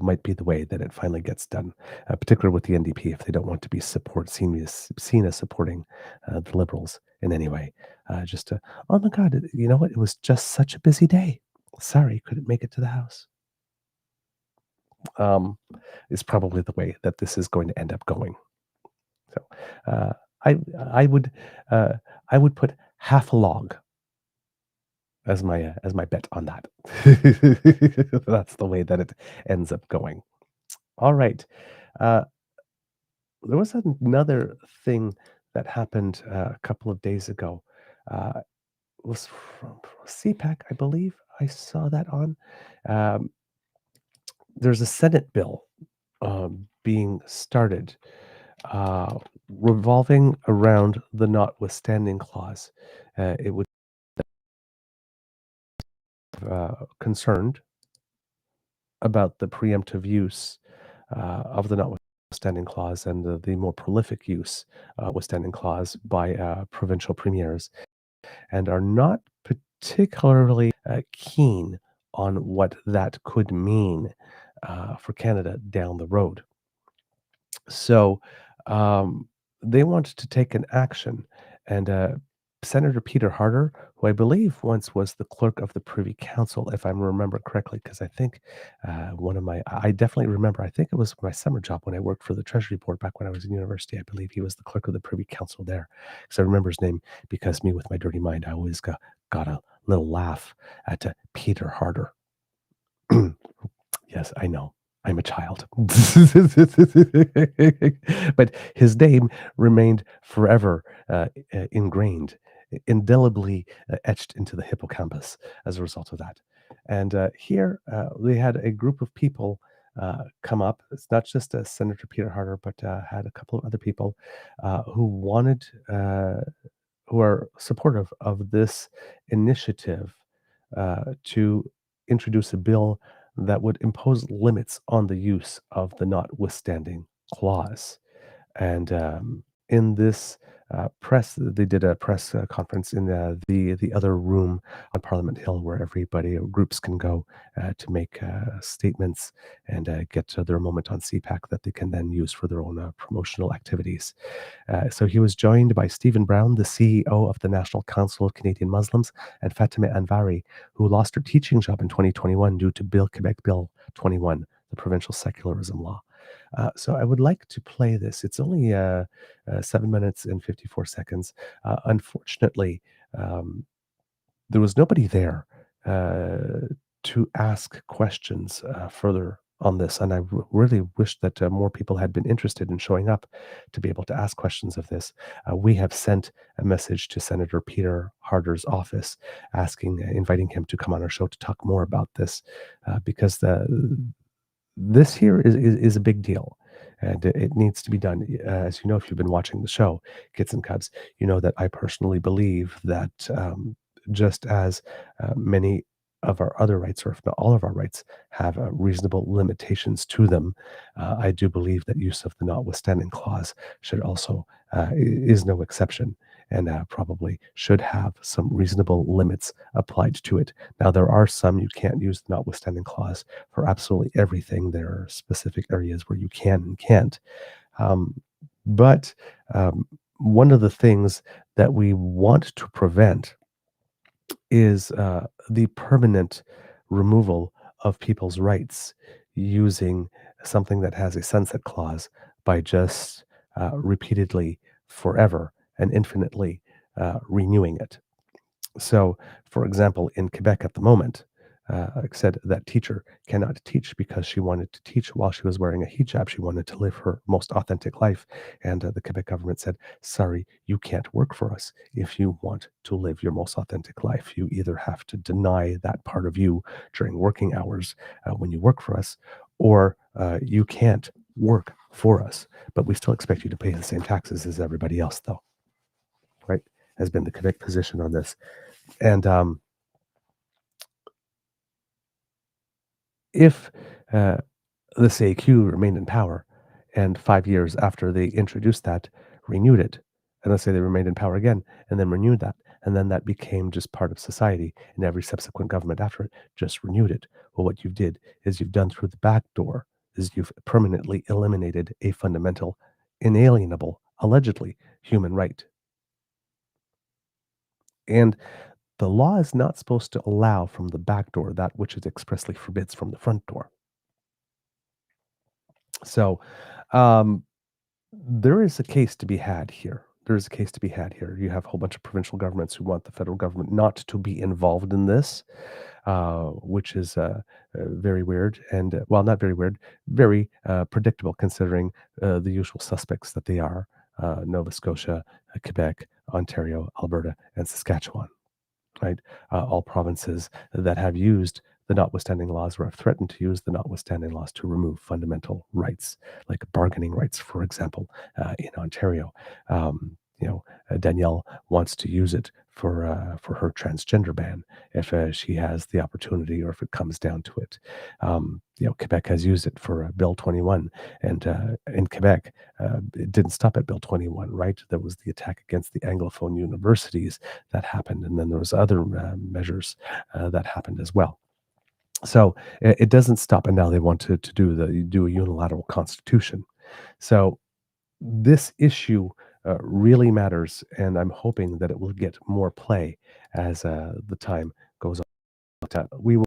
might be the way that it finally gets done, particularly with the NDP, if they don't want to be seen as supporting the Liberals in any way. Oh my God, you know what? It was just such a busy day. Sorry, couldn't make it to the house. Is probably the way that this is going to end up going. So I would put half a log as my bet on that. That's the way that it ends up going. All right. There was another thing that happened a couple of days ago. It was from CPAC, I believe. I saw that on. There's a Senate bill being started revolving around the notwithstanding clause. It would concerned about the preemptive use of the notwithstanding clause and the more prolific use withstanding clause by provincial premiers, and are not particularly keen on what that could mean for Canada down the road. So they wanted to take an action, and Senator Peter Harder, who I believe once was the clerk of the Privy Council, if I remember correctly, because I think I definitely remember, I think it was my summer job when I worked for the Treasury Board back when I was in university. I believe he was the clerk of the Privy Council there. Because I remember his name, because me with my dirty mind, I always got a little laugh at Peter Harder. Yes, I know. I'm a child. But his name remained forever ingrained, indelibly etched into the hippocampus as a result of that. And here they had a group of people come up. It's not just Senator Peter Harder, but had a couple of other people who are supportive of this initiative to introduce a bill that would impose limits on the use of the notwithstanding clause. And in this press, they did a press conference in the other room on Parliament Hill, where everybody or groups can go to make statements and get their moment on CPAC that they can then use for their own promotional activities. So he was joined by Stephen Brown, the CEO of the National Council of Canadian Muslims, and Fatima Anvari, who lost her teaching job in 2021 due to Quebec Bill 21, the provincial secularism law. So I would like to play this. It's only 7 minutes and 54 seconds. Unfortunately, there was nobody there to ask questions further on this, and I really wish that more people had been interested in showing up to be able to ask questions of this. We have sent a message to Senator Peter Harder's office inviting him to come on our show to talk more about this, because this here is a big deal, and it needs to be done. As you know, if you've been watching the show, Kits and Cubs, you know that I personally believe that just as many of our other rights, or if not all of our rights, have reasonable limitations to them, I do believe that use of the notwithstanding clause should also is no exception. and probably should have some reasonable limits applied to it. Now, there are some you can't use the notwithstanding clause for absolutely everything. There are specific areas where you can and can't. But one of the things that we want to prevent is the permanent removal of people's rights using something that has a sunset clause by just repeatedly, forever, and infinitely renewing it. So, for example, in Quebec at the moment, like I said, that teacher cannot teach because she wanted to teach while she was wearing a hijab. She wanted to live her most authentic life. And the Quebec government said, sorry, you can't work for us if you want to live your most authentic life. You either have to deny that part of you during working hours when you work for us, or you can't work for us. But we still expect you to pay the same taxes as everybody else, though, right? Has been the Quebec position on this. And if the CAQ remained in power and 5 years after they introduced that, renewed it, and let's say they remained in power again and then renewed that, and then that became just part of society, and every subsequent government after it just renewed it. Well, what you did is you've done through the back door is you've permanently eliminated a fundamental, inalienable, allegedly human right. And the law is not supposed to allow from the back door that which it expressly forbids from the front door. So there is a case to be had here. There's a case to be had here. You have a whole bunch of provincial governments who want the federal government not to be involved in this, which is very weird and, well, not very weird, very predictable considering the usual suspects that they are, Nova Scotia, Quebec, Ontario, Alberta, and Saskatchewan. Right, all provinces that have used the notwithstanding laws or have threatened to use the notwithstanding laws to remove fundamental rights, like bargaining rights, for example, in Ontario. Danielle wants to use it for her transgender ban if she has the opportunity or if it comes down to it. Quebec has used it for Bill 21, and in Quebec, it didn't stop at Bill 21, right? There was the attack against the Anglophone universities that happened, and then there was other measures that happened as well. So it doesn't stop, and now they want to do a unilateral constitution. So this issue really matters, and I'm hoping that it will get more play as the time goes on. We will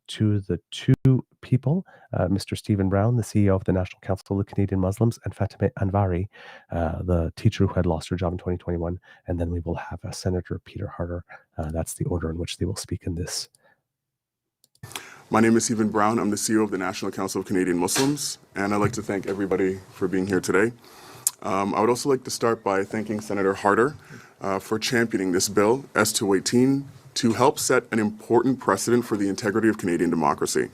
to the two people, Mr. Stephen Brown, the CEO of the National Council of Canadian Muslims, and Fatemeh Anvari, the teacher who had lost her job in 2021. And then we will have Senator Peter Harder. That's the order in which they will speak in this. My name is Stephen Brown. I'm the CEO of the National Council of Canadian Muslims, and I'd like to thank everybody for being here today. I would also like to start by thanking Senator Harder for championing this bill, S218, to help set an important precedent for the integrity of Canadian democracy.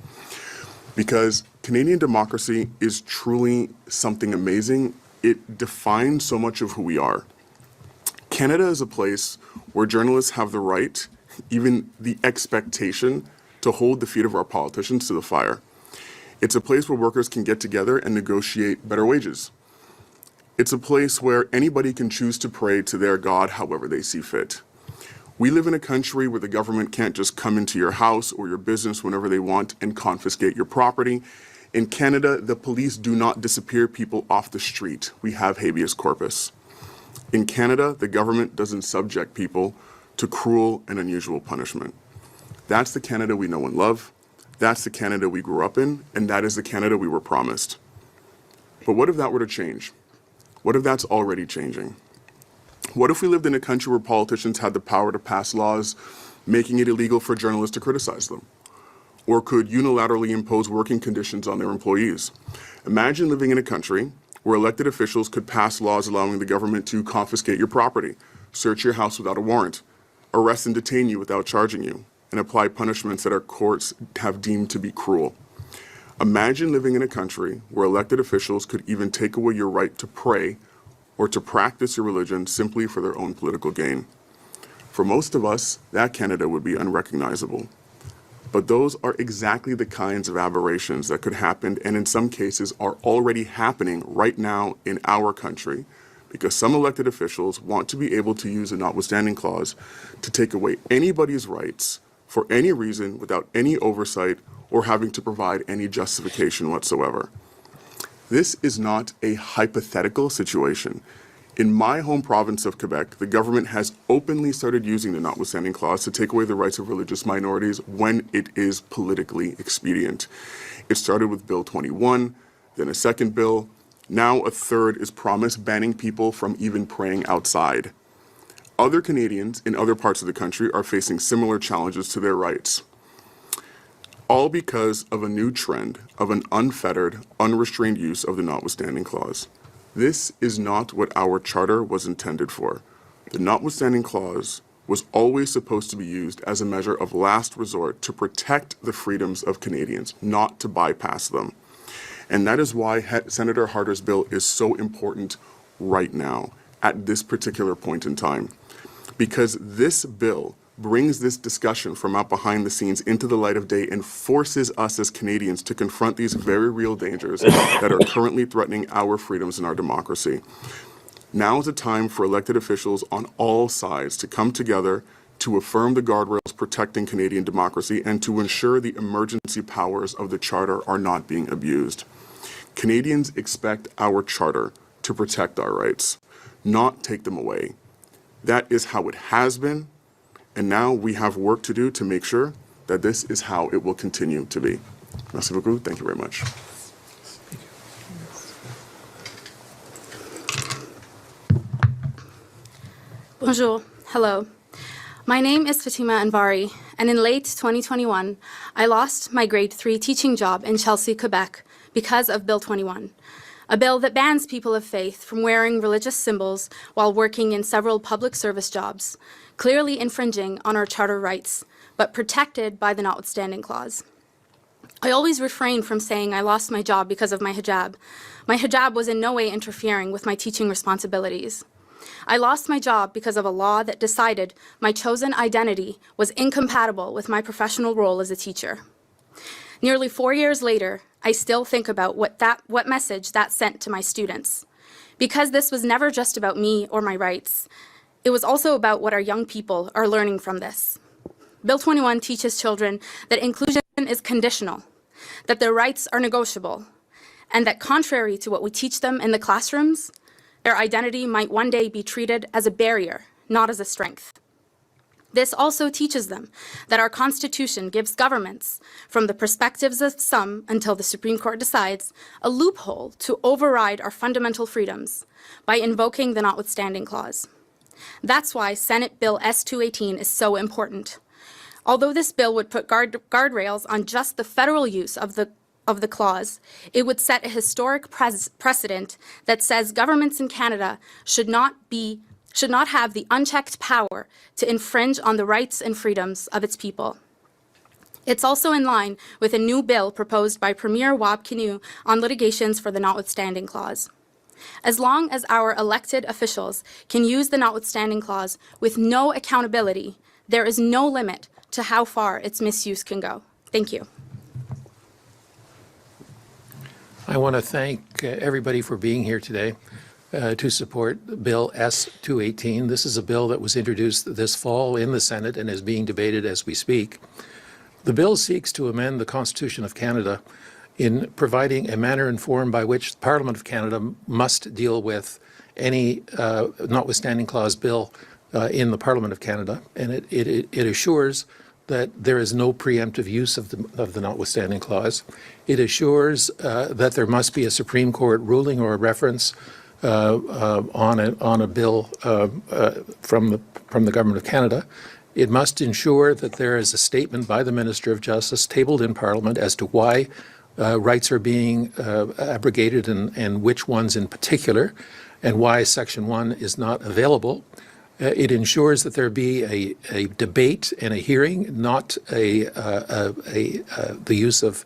Because Canadian democracy is truly something amazing. It defines so much of who we are. Canada is a place where journalists have the right, even the expectation, to hold the feet of our politicians to the fire. It's a place where workers can get together and negotiate better wages. It's a place where anybody can choose to pray to their God however they see fit. We live in a country where the government can't just come into your house or your business whenever they want and confiscate your property. In Canada, the police do not disappear people off the street. We have habeas corpus. In Canada, the government doesn't subject people to cruel and unusual punishment. That's the Canada we know and love. That's the Canada we grew up in, and that is the Canada we were promised. But what if that were to change? What if that's already changing? What if we lived in a country where politicians had the power to pass laws making it illegal for journalists to criticize them, or could unilaterally impose working conditions on their employees? Imagine living in a country where elected officials could pass laws allowing the government to confiscate your property, search your house without a warrant, arrest and detain you without charging you, and apply punishments that our courts have deemed to be cruel. Imagine living in a country where elected officials could even take away your right to pray or to practice your religion simply for their own political gain. For most of us, that Canada would be unrecognizable. But those are exactly the kinds of aberrations that could happen, and in some cases are already happening right now in our country, because some elected officials want to be able to use a notwithstanding clause to take away anybody's rights for any reason without any oversight or having to provide any justification whatsoever. This is not a hypothetical situation. In my home province of Quebec, the government has openly started using the notwithstanding clause to take away the rights of religious minorities when it is politically expedient. It started with Bill 21, then a second bill. Now a third is promised, banning people from even praying outside. Other Canadians in other parts of the country are facing similar challenges to their rights. All because of a new trend of an unfettered, unrestrained use of the notwithstanding clause. This is not what our charter was intended for. The notwithstanding clause was always supposed to be used as a measure of last resort to protect the freedoms of Canadians, not to bypass them. And that is why Senator Harder's bill is so important right now, at this particular point in time. Because this bill brings this discussion from out behind the scenes into the light of day and forces us as Canadians to confront these very real dangers that are currently threatening our freedoms and our democracy. Now is the time for elected officials on all sides to come together to affirm the guardrails protecting Canadian democracy and to ensure the emergency powers of the Charter are not being abused. Canadians expect our Charter to protect our rights, not take them away. That is how it has been. And now we have work to do to make sure that this is how it will continue to be. Merci beaucoup. Thank you very much. Bonjour. Hello. My name is Fatima Anvari, and in late 2021, I lost my grade 3 teaching job in Chelsea, Quebec, because of Bill 21, a bill that bans people of faith from wearing religious symbols while working in several public service jobs, clearly infringing on our charter rights, but protected by the notwithstanding clause. I always refrain from saying I lost my job because of my hijab. My hijab was in no way interfering with my teaching responsibilities. I lost my job because of a law that decided my chosen identity was incompatible with my professional role as a teacher. Nearly 4 years later, I still think about what message that sent to my students. Because this was never just about me or my rights, it was also about what our young people are learning from this. Bill 21 teaches children that inclusion is conditional, that their rights are negotiable, and that contrary to what we teach them in the classrooms, their identity might one day be treated as a barrier, not as a strength. This also teaches them that our Constitution gives governments, from the perspectives of some until the Supreme Court decides, a loophole to override our fundamental freedoms by invoking the notwithstanding clause. That's why Senate Bill S-218 is so important. Although this bill would put guardrails on just the federal use of the clause, it would set a historic precedent that says governments in Canada should not have the unchecked power to infringe on the rights and freedoms of its people. It's also in line with a new bill proposed by Premier Wab Kinew on litigations for the notwithstanding clause. As long as our elected officials can use the notwithstanding clause with no accountability, there is no limit to how far its misuse can go. Thank you. I want to thank everybody for being here today to support Bill S-218. This is a bill that was introduced this fall in the Senate and is being debated as we speak. The bill seeks to amend the Constitution of Canada in providing a manner and form by which the Parliament of Canada must deal with any notwithstanding clause bill in the Parliament of Canada, and it assures that there is no preemptive use of the notwithstanding clause. It assures that there must be a Supreme Court ruling or a reference on a bill from the Government of Canada. It must ensure that there is a statement by the Minister of Justice tabled in Parliament as to why rights are being abrogated and which ones in particular, and why Section 1 is not available. It ensures that there be a debate and a hearing, not the use of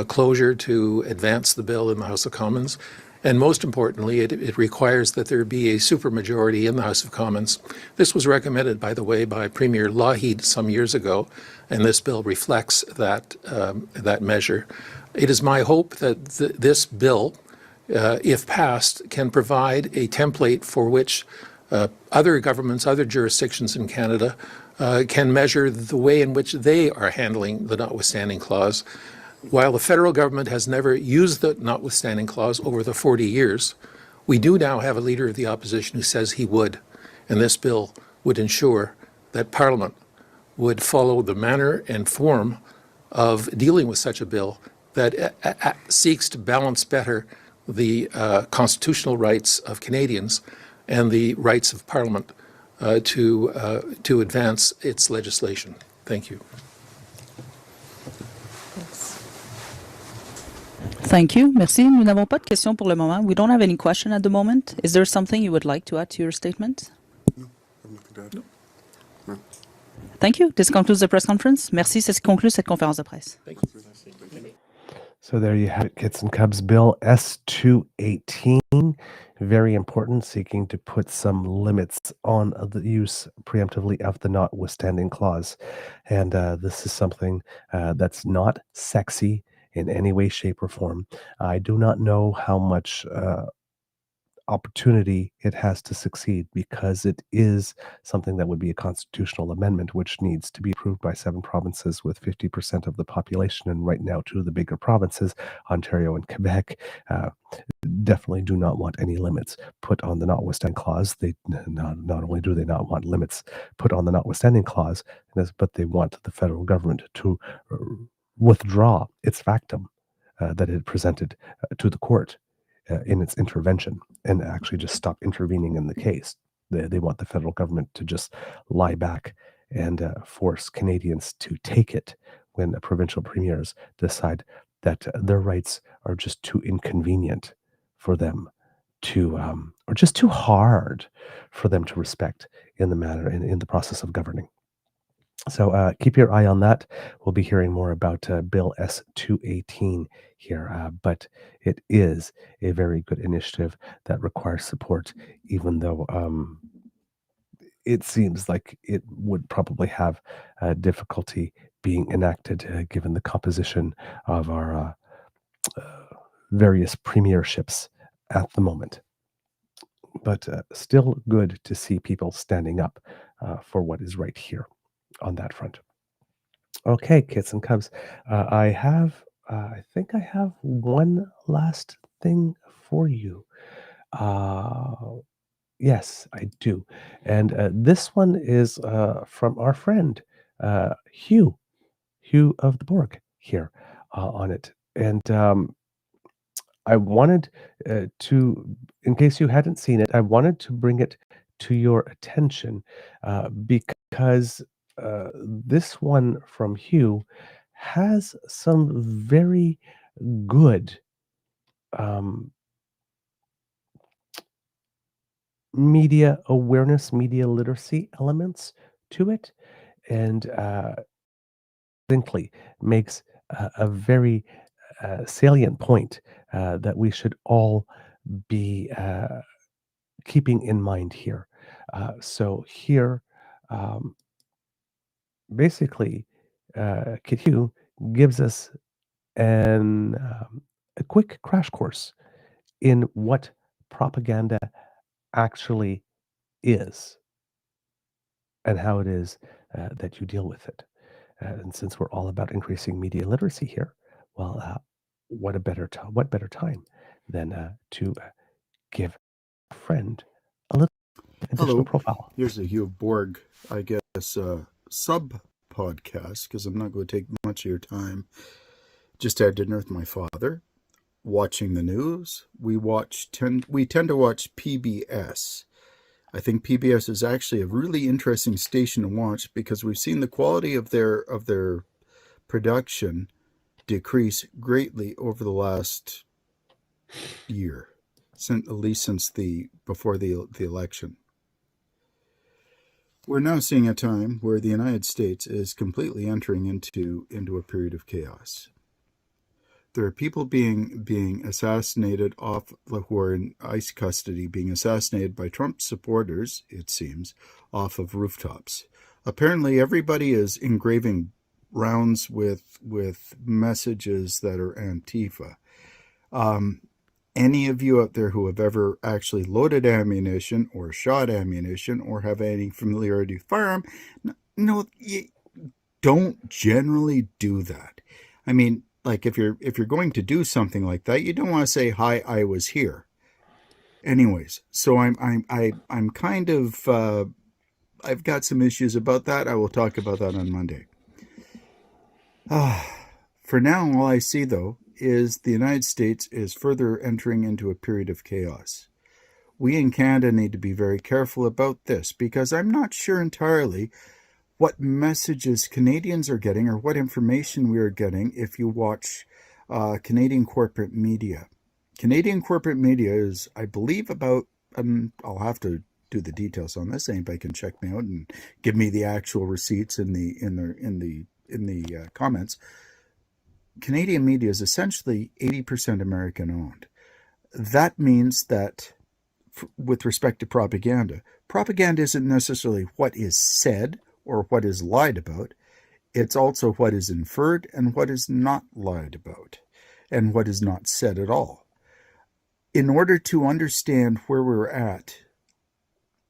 closure to advance the bill in the House of Commons. And most importantly, it requires that there be a supermajority in the House of Commons. This was recommended, by the way, by Premier Lougheed some years ago, and this bill reflects that measure. It is my hope that this bill if passed, can provide a template for which other governments, other jurisdictions in Canada can measure the way in which they are handling the notwithstanding clause. While the federal government has never used the notwithstanding clause over the 40 years, we do now have a leader of the opposition who says he would. And this bill would ensure that Parliament would follow the manner and form of dealing with such a bill that seeks to balance better the constitutional rights of Canadians and the rights of Parliament to advance its legislation. Thank you. Thank you. Merci. Nous n'avons pas de questions pour le moment. We don't have any question at the moment. Is there something you would like to add to your statement? No, I have nothing to add. No. Thank you. This concludes the press conference. Merci. C'est ce qui conclut cette conférence de presse. Thank you. So there you have it, Kits and Cubs Bill S218, very important, seeking to put some limits on the use preemptively of the notwithstanding clause. And this is something that's not sexy in any way, shape, or form. I do not know how much opportunity it has to succeed, because it is something that would be a constitutional amendment, which needs to be approved by 7 provinces with 50% of the population. And right now, 2 of the bigger provinces, Ontario and Quebec, definitely do not want any limits put on the notwithstanding clause. They not only do they not want limits put on the notwithstanding clause, but they want the federal government to withdraw its factum that it presented to the court in its intervention, and actually just stop intervening in the case. They want the federal government to just lie back and force Canadians to take it when provincial premiers decide that their rights are just too inconvenient for them to, or just too hard for them to respect in the matter, in the process of governing. So keep your eye on that. We'll be hearing more about Bill S218 here, but it is a very good initiative that requires support, even though it seems like it would probably have difficulty being enacted, given the composition of our various premierships at the moment. But still good to see people standing up for what is right here on that front. Okay, Kits and Cubs, I think I have one last thing for you. Yes, I do. And this one is from our friend Hugh of the Borg here on it. And I wanted to, in case you hadn't seen it, I wanted to bring it to your attention because this one from Hugh has some very good media awareness, media literacy elements to it, and distinctly makes a very salient point that we should all be keeping in mind here. So here, basically, Kit Hugh gives us a quick crash course in what propaganda actually is and how it is that you deal with it. And since we're all about increasing media literacy here, well, what better time than to give a friend a little additional profile. Here's a Hugh Borg, I guess, sub-podcast, because I'm not going to take much of your time. Just had dinner with my father, watching the news. We tend to watch PBS. I think PBS is actually a really interesting station to watch because we've seen the quality of their production decrease greatly over the last year, at least since before the election. We're now seeing a time where the United States is completely entering into a period of chaos. There are people being assassinated who are in ICE custody, being assassinated by Trump supporters, it seems, off of rooftops. Apparently, everybody is engraving rounds with messages that are Antifa. any of you out there who have ever actually loaded ammunition or shot ammunition or have any familiarity with firearm, no, you don't generally do that. I mean, like if you're going to do something like that, you don't want to say, "Hi, I was here." Anyways, so I'm kind of I've got some issues about that. I will talk about that on Monday. For now, all I see, though, is the United States is further entering into a period of chaos. We in Canada need to be very careful about this because I'm not sure entirely what messages Canadians are getting or what information we are getting if you watch Canadian corporate media. Canadian corporate media is, I believe, about, I'll have to do the details on this. Anybody can check me out and give me the actual receipts in the comments. Canadian media is essentially 80% American owned. That means that with respect to propaganda, propaganda isn't necessarily what is said or what is lied about. It's also what is inferred and what is not lied about and what is not said at all. In order to understand where we're at,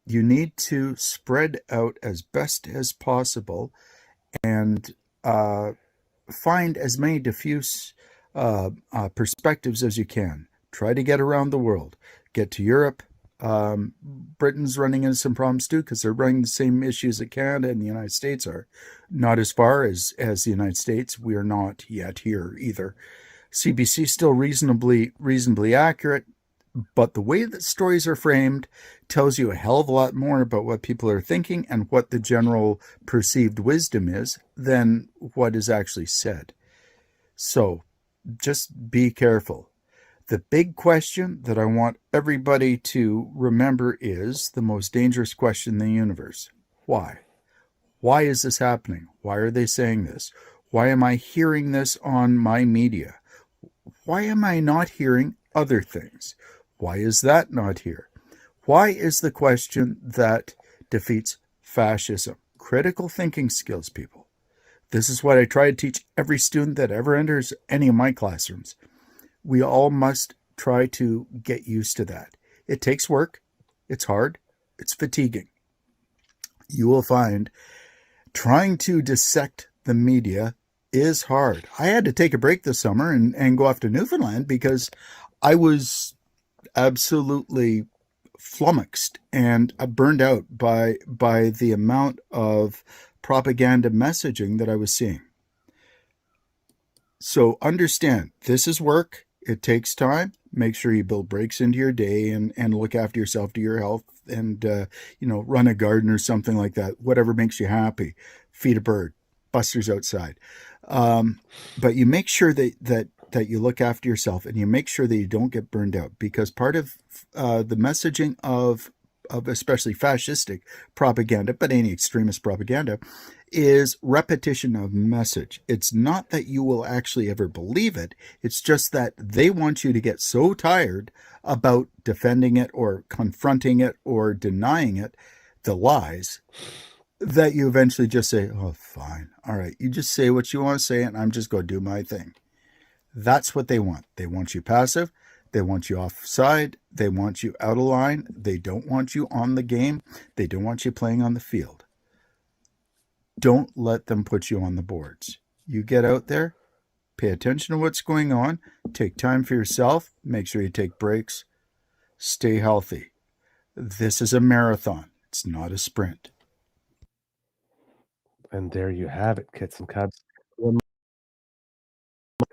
you need to spread out as best as possible and find as many diffuse perspectives as you can. Try to get around the world. Get to Europe. Britain's running into some problems too because they're running the same issues that Canada and the United States are. Not as far as the United States. We are not yet here either. CBC is still reasonably accurate, but the way that stories are framed tells you a hell of a lot more about what people are thinking and what the general perceived wisdom is than what is actually said. So just be careful. The big question that I want everybody to remember is the most dangerous question in the universe. Why? Why is this happening? Why are they saying this? Why am I hearing this on my media? Why am I not hearing other things? Why is that not here? Why is the question that defeats fascism? Critical thinking skills, people. This is what I try to teach every student that ever enters any of my classrooms. We all must try to get used to that. It takes work. It's hard. It's fatiguing. You will find trying to dissect the media is hard. I had to take a break this summer and go off to Newfoundland because I was absolutely flummoxed and burned out by the amount of propaganda messaging that I was seeing. So understand, this is work. It takes time. Make sure you build breaks into your day and look after yourself, to your health, and run a garden or something like that. Whatever makes you happy. Feed a bird. Buster's outside. But you make sure that you look after yourself and you make sure that you don't get burned out, because part of the messaging of especially fascistic propaganda, but any extremist propaganda, is repetition of message. It's not that you will actually ever believe it. It's just that they want you to get so tired about defending it or confronting it or denying it, the lies, that you eventually just say, "Oh, fine. All right. You just say what you want to say and I'm just going to do my thing." That's what they want. They want you passive. They want you offside. They want you out of line. They don't want you on the game. They don't want you playing on the field. Don't let them put you on the boards. You get out there, pay attention to what's going on, take time for yourself, make sure you take breaks, stay healthy. This is a marathon. It's not a sprint. And there you have it, kits and cubs.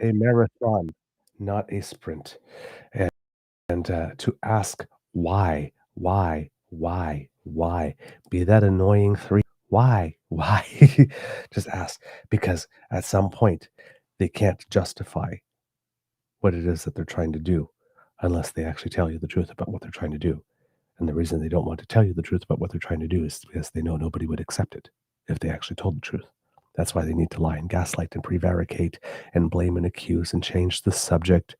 A marathon, not a sprint. And to ask why, be that annoying 3. Why? Just ask, because at some point they can't justify what it is that they're trying to do unless they actually tell you the truth about what they're trying to do. And the reason they don't want to tell you the truth about what they're trying to do is because they know nobody would accept it if they actually told the truth. That's why they need to lie and gaslight and prevaricate and blame and accuse and change the subject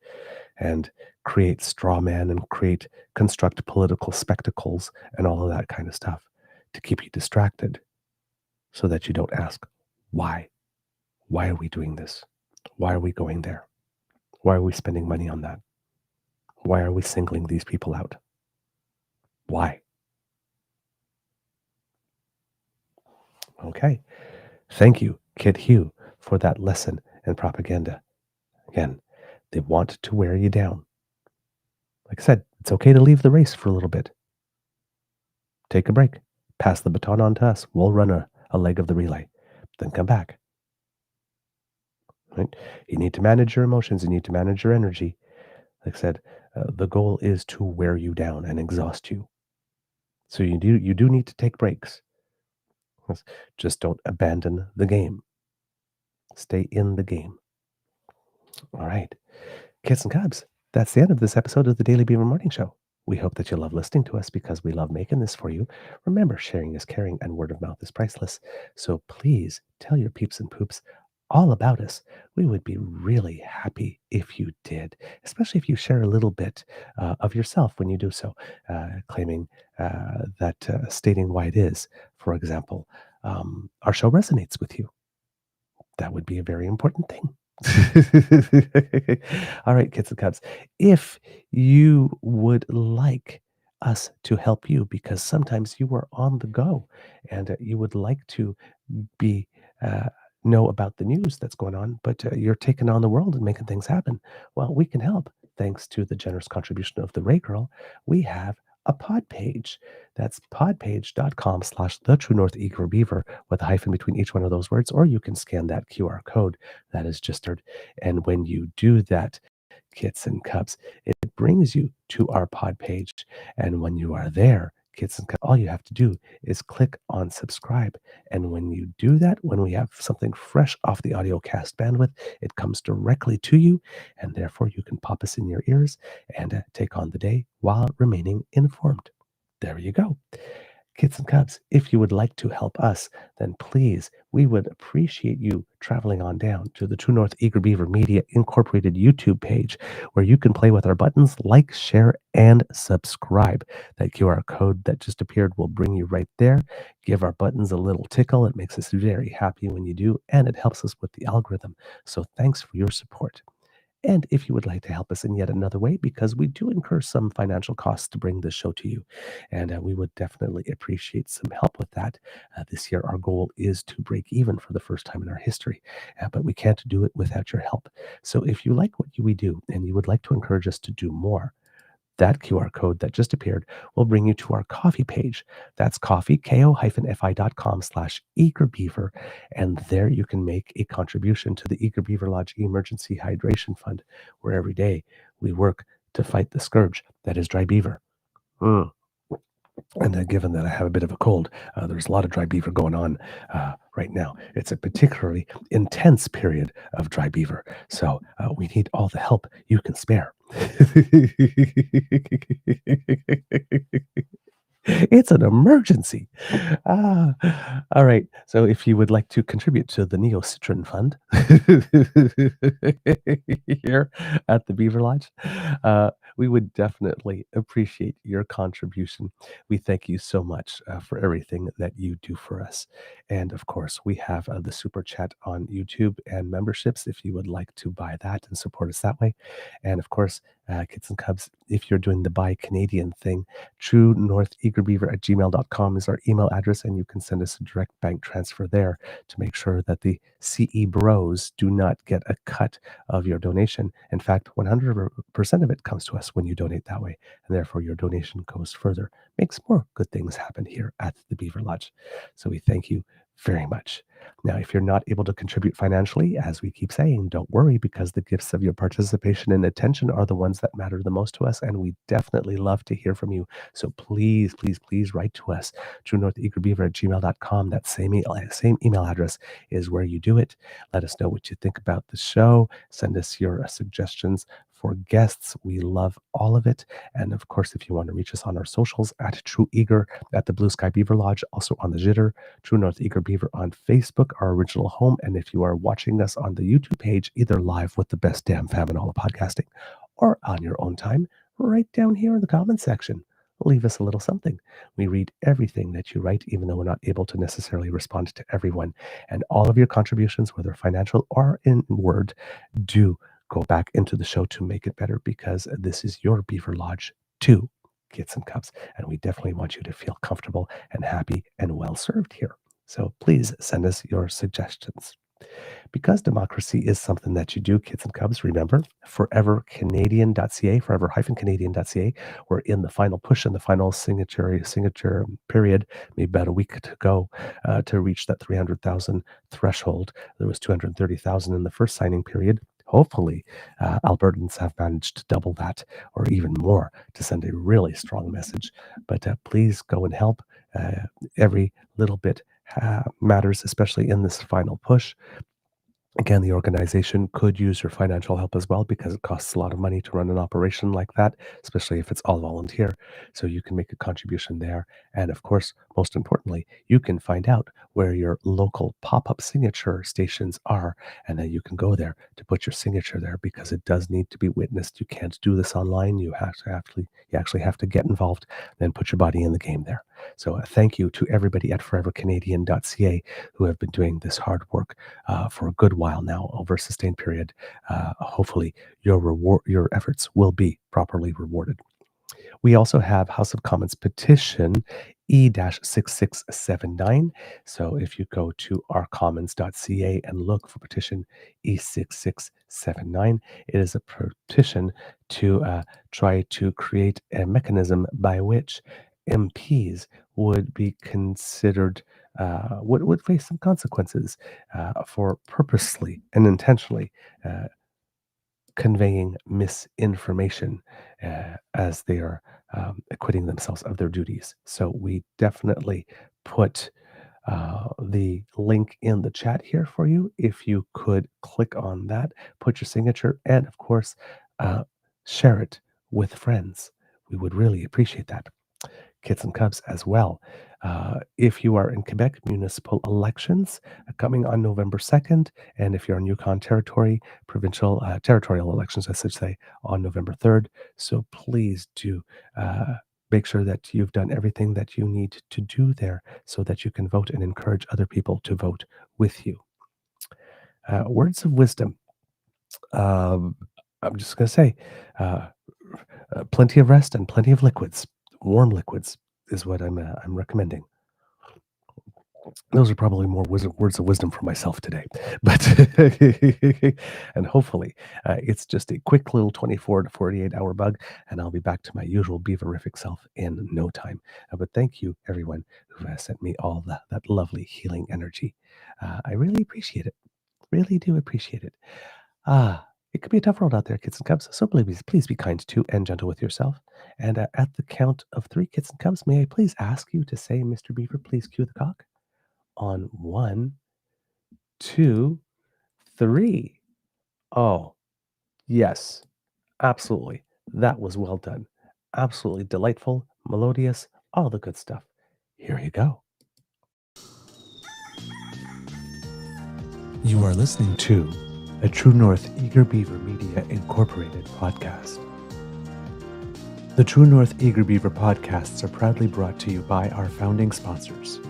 and create straw man and construct political spectacles and all of that kind of stuff to keep you distracted so that you don't ask, why? Why are we doing this? Why are we going there? Why are we spending money on that? Why are we singling these people out? Why? Okay. Thank you, Kit Hugh, for that lesson and propaganda. Again, they want to wear you down. Like I said, it's okay to leave the race for a little bit. Take a break. Pass the baton on to us. We'll run a leg of the relay. Then come back. Right? You need to manage your emotions. You need to manage your energy. Like I said, the goal is to wear you down and exhaust you. So you do need to take breaks. Just don't abandon the game. Stay in the game. All right. Kids and Cubs, that's the end of this episode of the Daily Beaver Morning Show. We hope that you love listening to us because we love making this for you. Remember, sharing is caring and word of mouth is priceless. So please tell your peeps and poops all about us. We would be really happy if you did, especially if you share a little bit of yourself when you do so, claiming stating why it is, for example, our show resonates with you. That would be a very important thing. All right, kids and cubs, if you would like us to help you, because sometimes you are on the go and you would like to be know about the news that's going on, but you're taking on the world and making things happen. Well, we can help. Thanks to the generous contribution of the Ray Girl, we have a pod page. That's podpage.com/the True North Eager Beaver with a hyphen between each one of those words, or you can scan that QR code that is just heard. And when you do that, kits and cubs, it brings you to our pod page. And when you are there, kids and cubs, all you have to do is click on subscribe. And when you do that, when we have something fresh off the AudioCast bandwidth, it comes directly to you, and therefore you can pop us in your ears and take on the day while remaining informed. There you go. Kids and Cubs, if you would like to help us, then please, we would appreciate you traveling on down to the True North Eager Beaver Media Incorporated YouTube page, where you can play with our buttons, like, share, and subscribe. That QR code that just appeared will bring you right there. Give our buttons a little tickle. It makes us very happy when you do, and it helps us with the algorithm. So thanks for your support. And if you would like to help us in yet another way, because we do incur some financial costs to bring this show to you, and we would definitely appreciate some help with that. This year, our goal is to break even for the first time in our history, but we can't do it without your help. So if you like what we do and you would like to encourage us to do more, that QR code that just appeared will bring you to our coffee page. That's coffee, ko-fi.com/eagerbeaver. And there you can make a contribution to the Eager Beaver Lodge Emergency Hydration Fund, where every day we work to fight the scourge that is dry beaver. And given that I have a bit of a cold, there's a lot of dry beaver going on right now. It's a particularly intense period of dry beaver. So we need all the help you can spare. It's an emergency. All right. So if you would like to contribute to the Neo Citron Fund here at the Beaver Lodge, we would definitely appreciate your contribution. We thank you so much for everything that you do for us. And of course, we have the Super Chat on YouTube and memberships if you would like to buy that and support us that way. And of course, kids and cubs, if you're doing the Buy Canadian thing, truenortheagerbeaver@gmail.com is our email address, and you can send us a direct bank transfer there to make sure that the CE bros do not get a cut of your donation. In fact, 100% of it comes to us when you donate that way, and therefore your donation goes further, makes more good things happen here at the Beaver Lodge. So we thank you very much. Now, if you're not able to contribute financially, as we keep saying, don't worry, because the gifts of your participation and attention are the ones that matter the most to us, and we definitely love to hear from you. So please, please, please write to us, truenortheagerbeaver@gmail.com. That same email address is where you do it. Let us know what you think about the show. Send us your suggestions for guests. We love all of it. And of course, if you want to reach us on our socials, at True Eager, at the Blue Sky Beaver Lodge, also on the Jitter, True North Eager Beaver on Facebook, our original home. And if you are watching us on the YouTube page, either live with the best DAMFAM in all of podcasting, or on your own time, right down here in the comment section, leave us a little something. We read everything that you write, even though we're not able to necessarily respond to everyone. And all of your contributions, whether financial or in word, do go back into the show to make it better, because this is your Beaver Lodge too, Kits and Cubs, and we definitely want you to feel comfortable and happy and well served here. So please send us your suggestions. Because democracy is something that you do, Kits and Cubs, remember, forevercanadian.ca, forever-canadian.ca. We're in the final push and the final signature period, maybe about a week to go to reach that 300,000 threshold. There was 230,000 in the first signing period. Hopefully, Albertans have managed to double that or even more to send a really strong message. But please go and help. Every little bit matters, especially in this final push. Again, the organization could use your financial help as well, because it costs a lot of money to run an operation like that, especially if it's all volunteer. So you can make a contribution there. And of course, most importantly, you can find out where your local pop-up signature stations are, and then you can go there to put your signature there, because it does need to be witnessed. You can't do this online. You actually have to get involved, then put your body in the game there. So thank you to everybody at forevercanadian.ca who have been doing this hard work for a good while now, over a sustained period. Hopefully your efforts will be properly rewarded. We also have House of Commons petition E-6679. So if you go to ourcommons.ca and look for petition E6679, it is a petition to try to create a mechanism by which MPs would be considered, would face some consequences for purposely and intentionally conveying misinformation as they are acquitting themselves of their duties. So we definitely put the link in the chat here for you. If you could click on that, put your signature, and of course, share it with friends. We would really appreciate that. Kits and Cubs as well. If you are in Quebec, municipal elections coming on November 2nd, and if you're in Yukon Territory, provincial territorial elections, I should say, on November 3rd. So please do make sure that you've done everything that you need to do there so that you can vote and encourage other people to vote with you. Words of wisdom. I'm just going to say, plenty of rest and plenty of liquids. Warm liquids is what I'm recommending. Those are probably more words of wisdom for myself today, but and hopefully it's just a quick little 24 to 48 hour bug, and I'll be back to my usual beaverific self in no time. But thank you, everyone who has sent me all that lovely healing energy. I really appreciate it. Really do appreciate it. It could be a tough world out there, Kits and Cubs, so please be kind to and gentle with yourself. And at the count of 3, Kits and Cubs, may I please ask you to say, Mr. Beaver, please cue the cock? On 1, 2, 3. Oh, yes, absolutely. That was well done. Absolutely delightful, melodious, all the good stuff. Here you go. You are listening to a True North Eager Beaver Media Incorporated podcast. The True North Eager Beaver podcasts are proudly brought to you by our founding sponsors,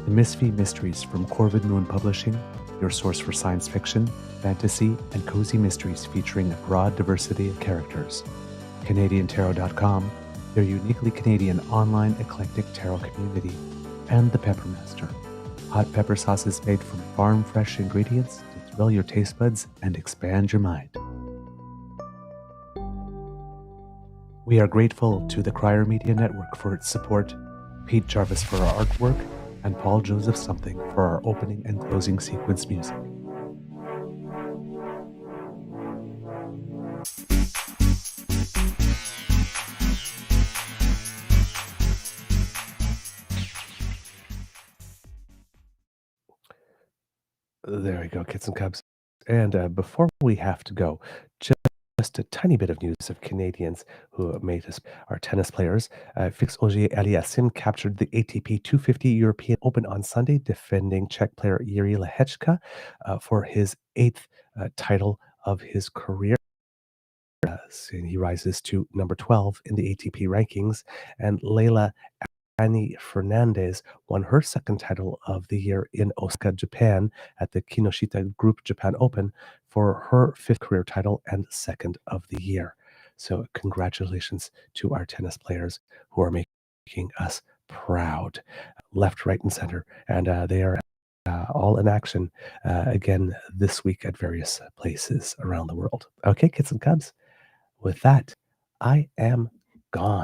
the Misfit Mysteries from Corvid Moon Publishing, your source for science fiction, fantasy, and cozy mysteries featuring a broad diversity of characters, CanadianTarot.com, their uniquely Canadian online eclectic tarot community, and the Peppermaster, hot pepper sauces made from farm-fresh ingredients to thrill your taste buds and expand your mind. We are grateful to the Crier Media Network for its support, Pete Jarvis for our artwork, and Paul Joseph Something for our opening and closing sequence music. There we go, Kits and Cubs. And before we have to go, just a tiny bit of news of Canadians who made us our tennis players. Fix Auger-Aliassime captured the ATP 250 European Open on Sunday, defending Czech player Jiří Lehečka for his 8th title of his career. And he rises to number 12 in the ATP rankings. And Leila Annie Fernandez won her second title of the year in Osaka, Japan at the Kinoshita Group Japan Open for her fifth career title and second of the year. So congratulations to our tennis players who are making us proud, left, right, and center. And they are all in action again this week at various places around the world. Okay, kids and cubs, with that, I am gone.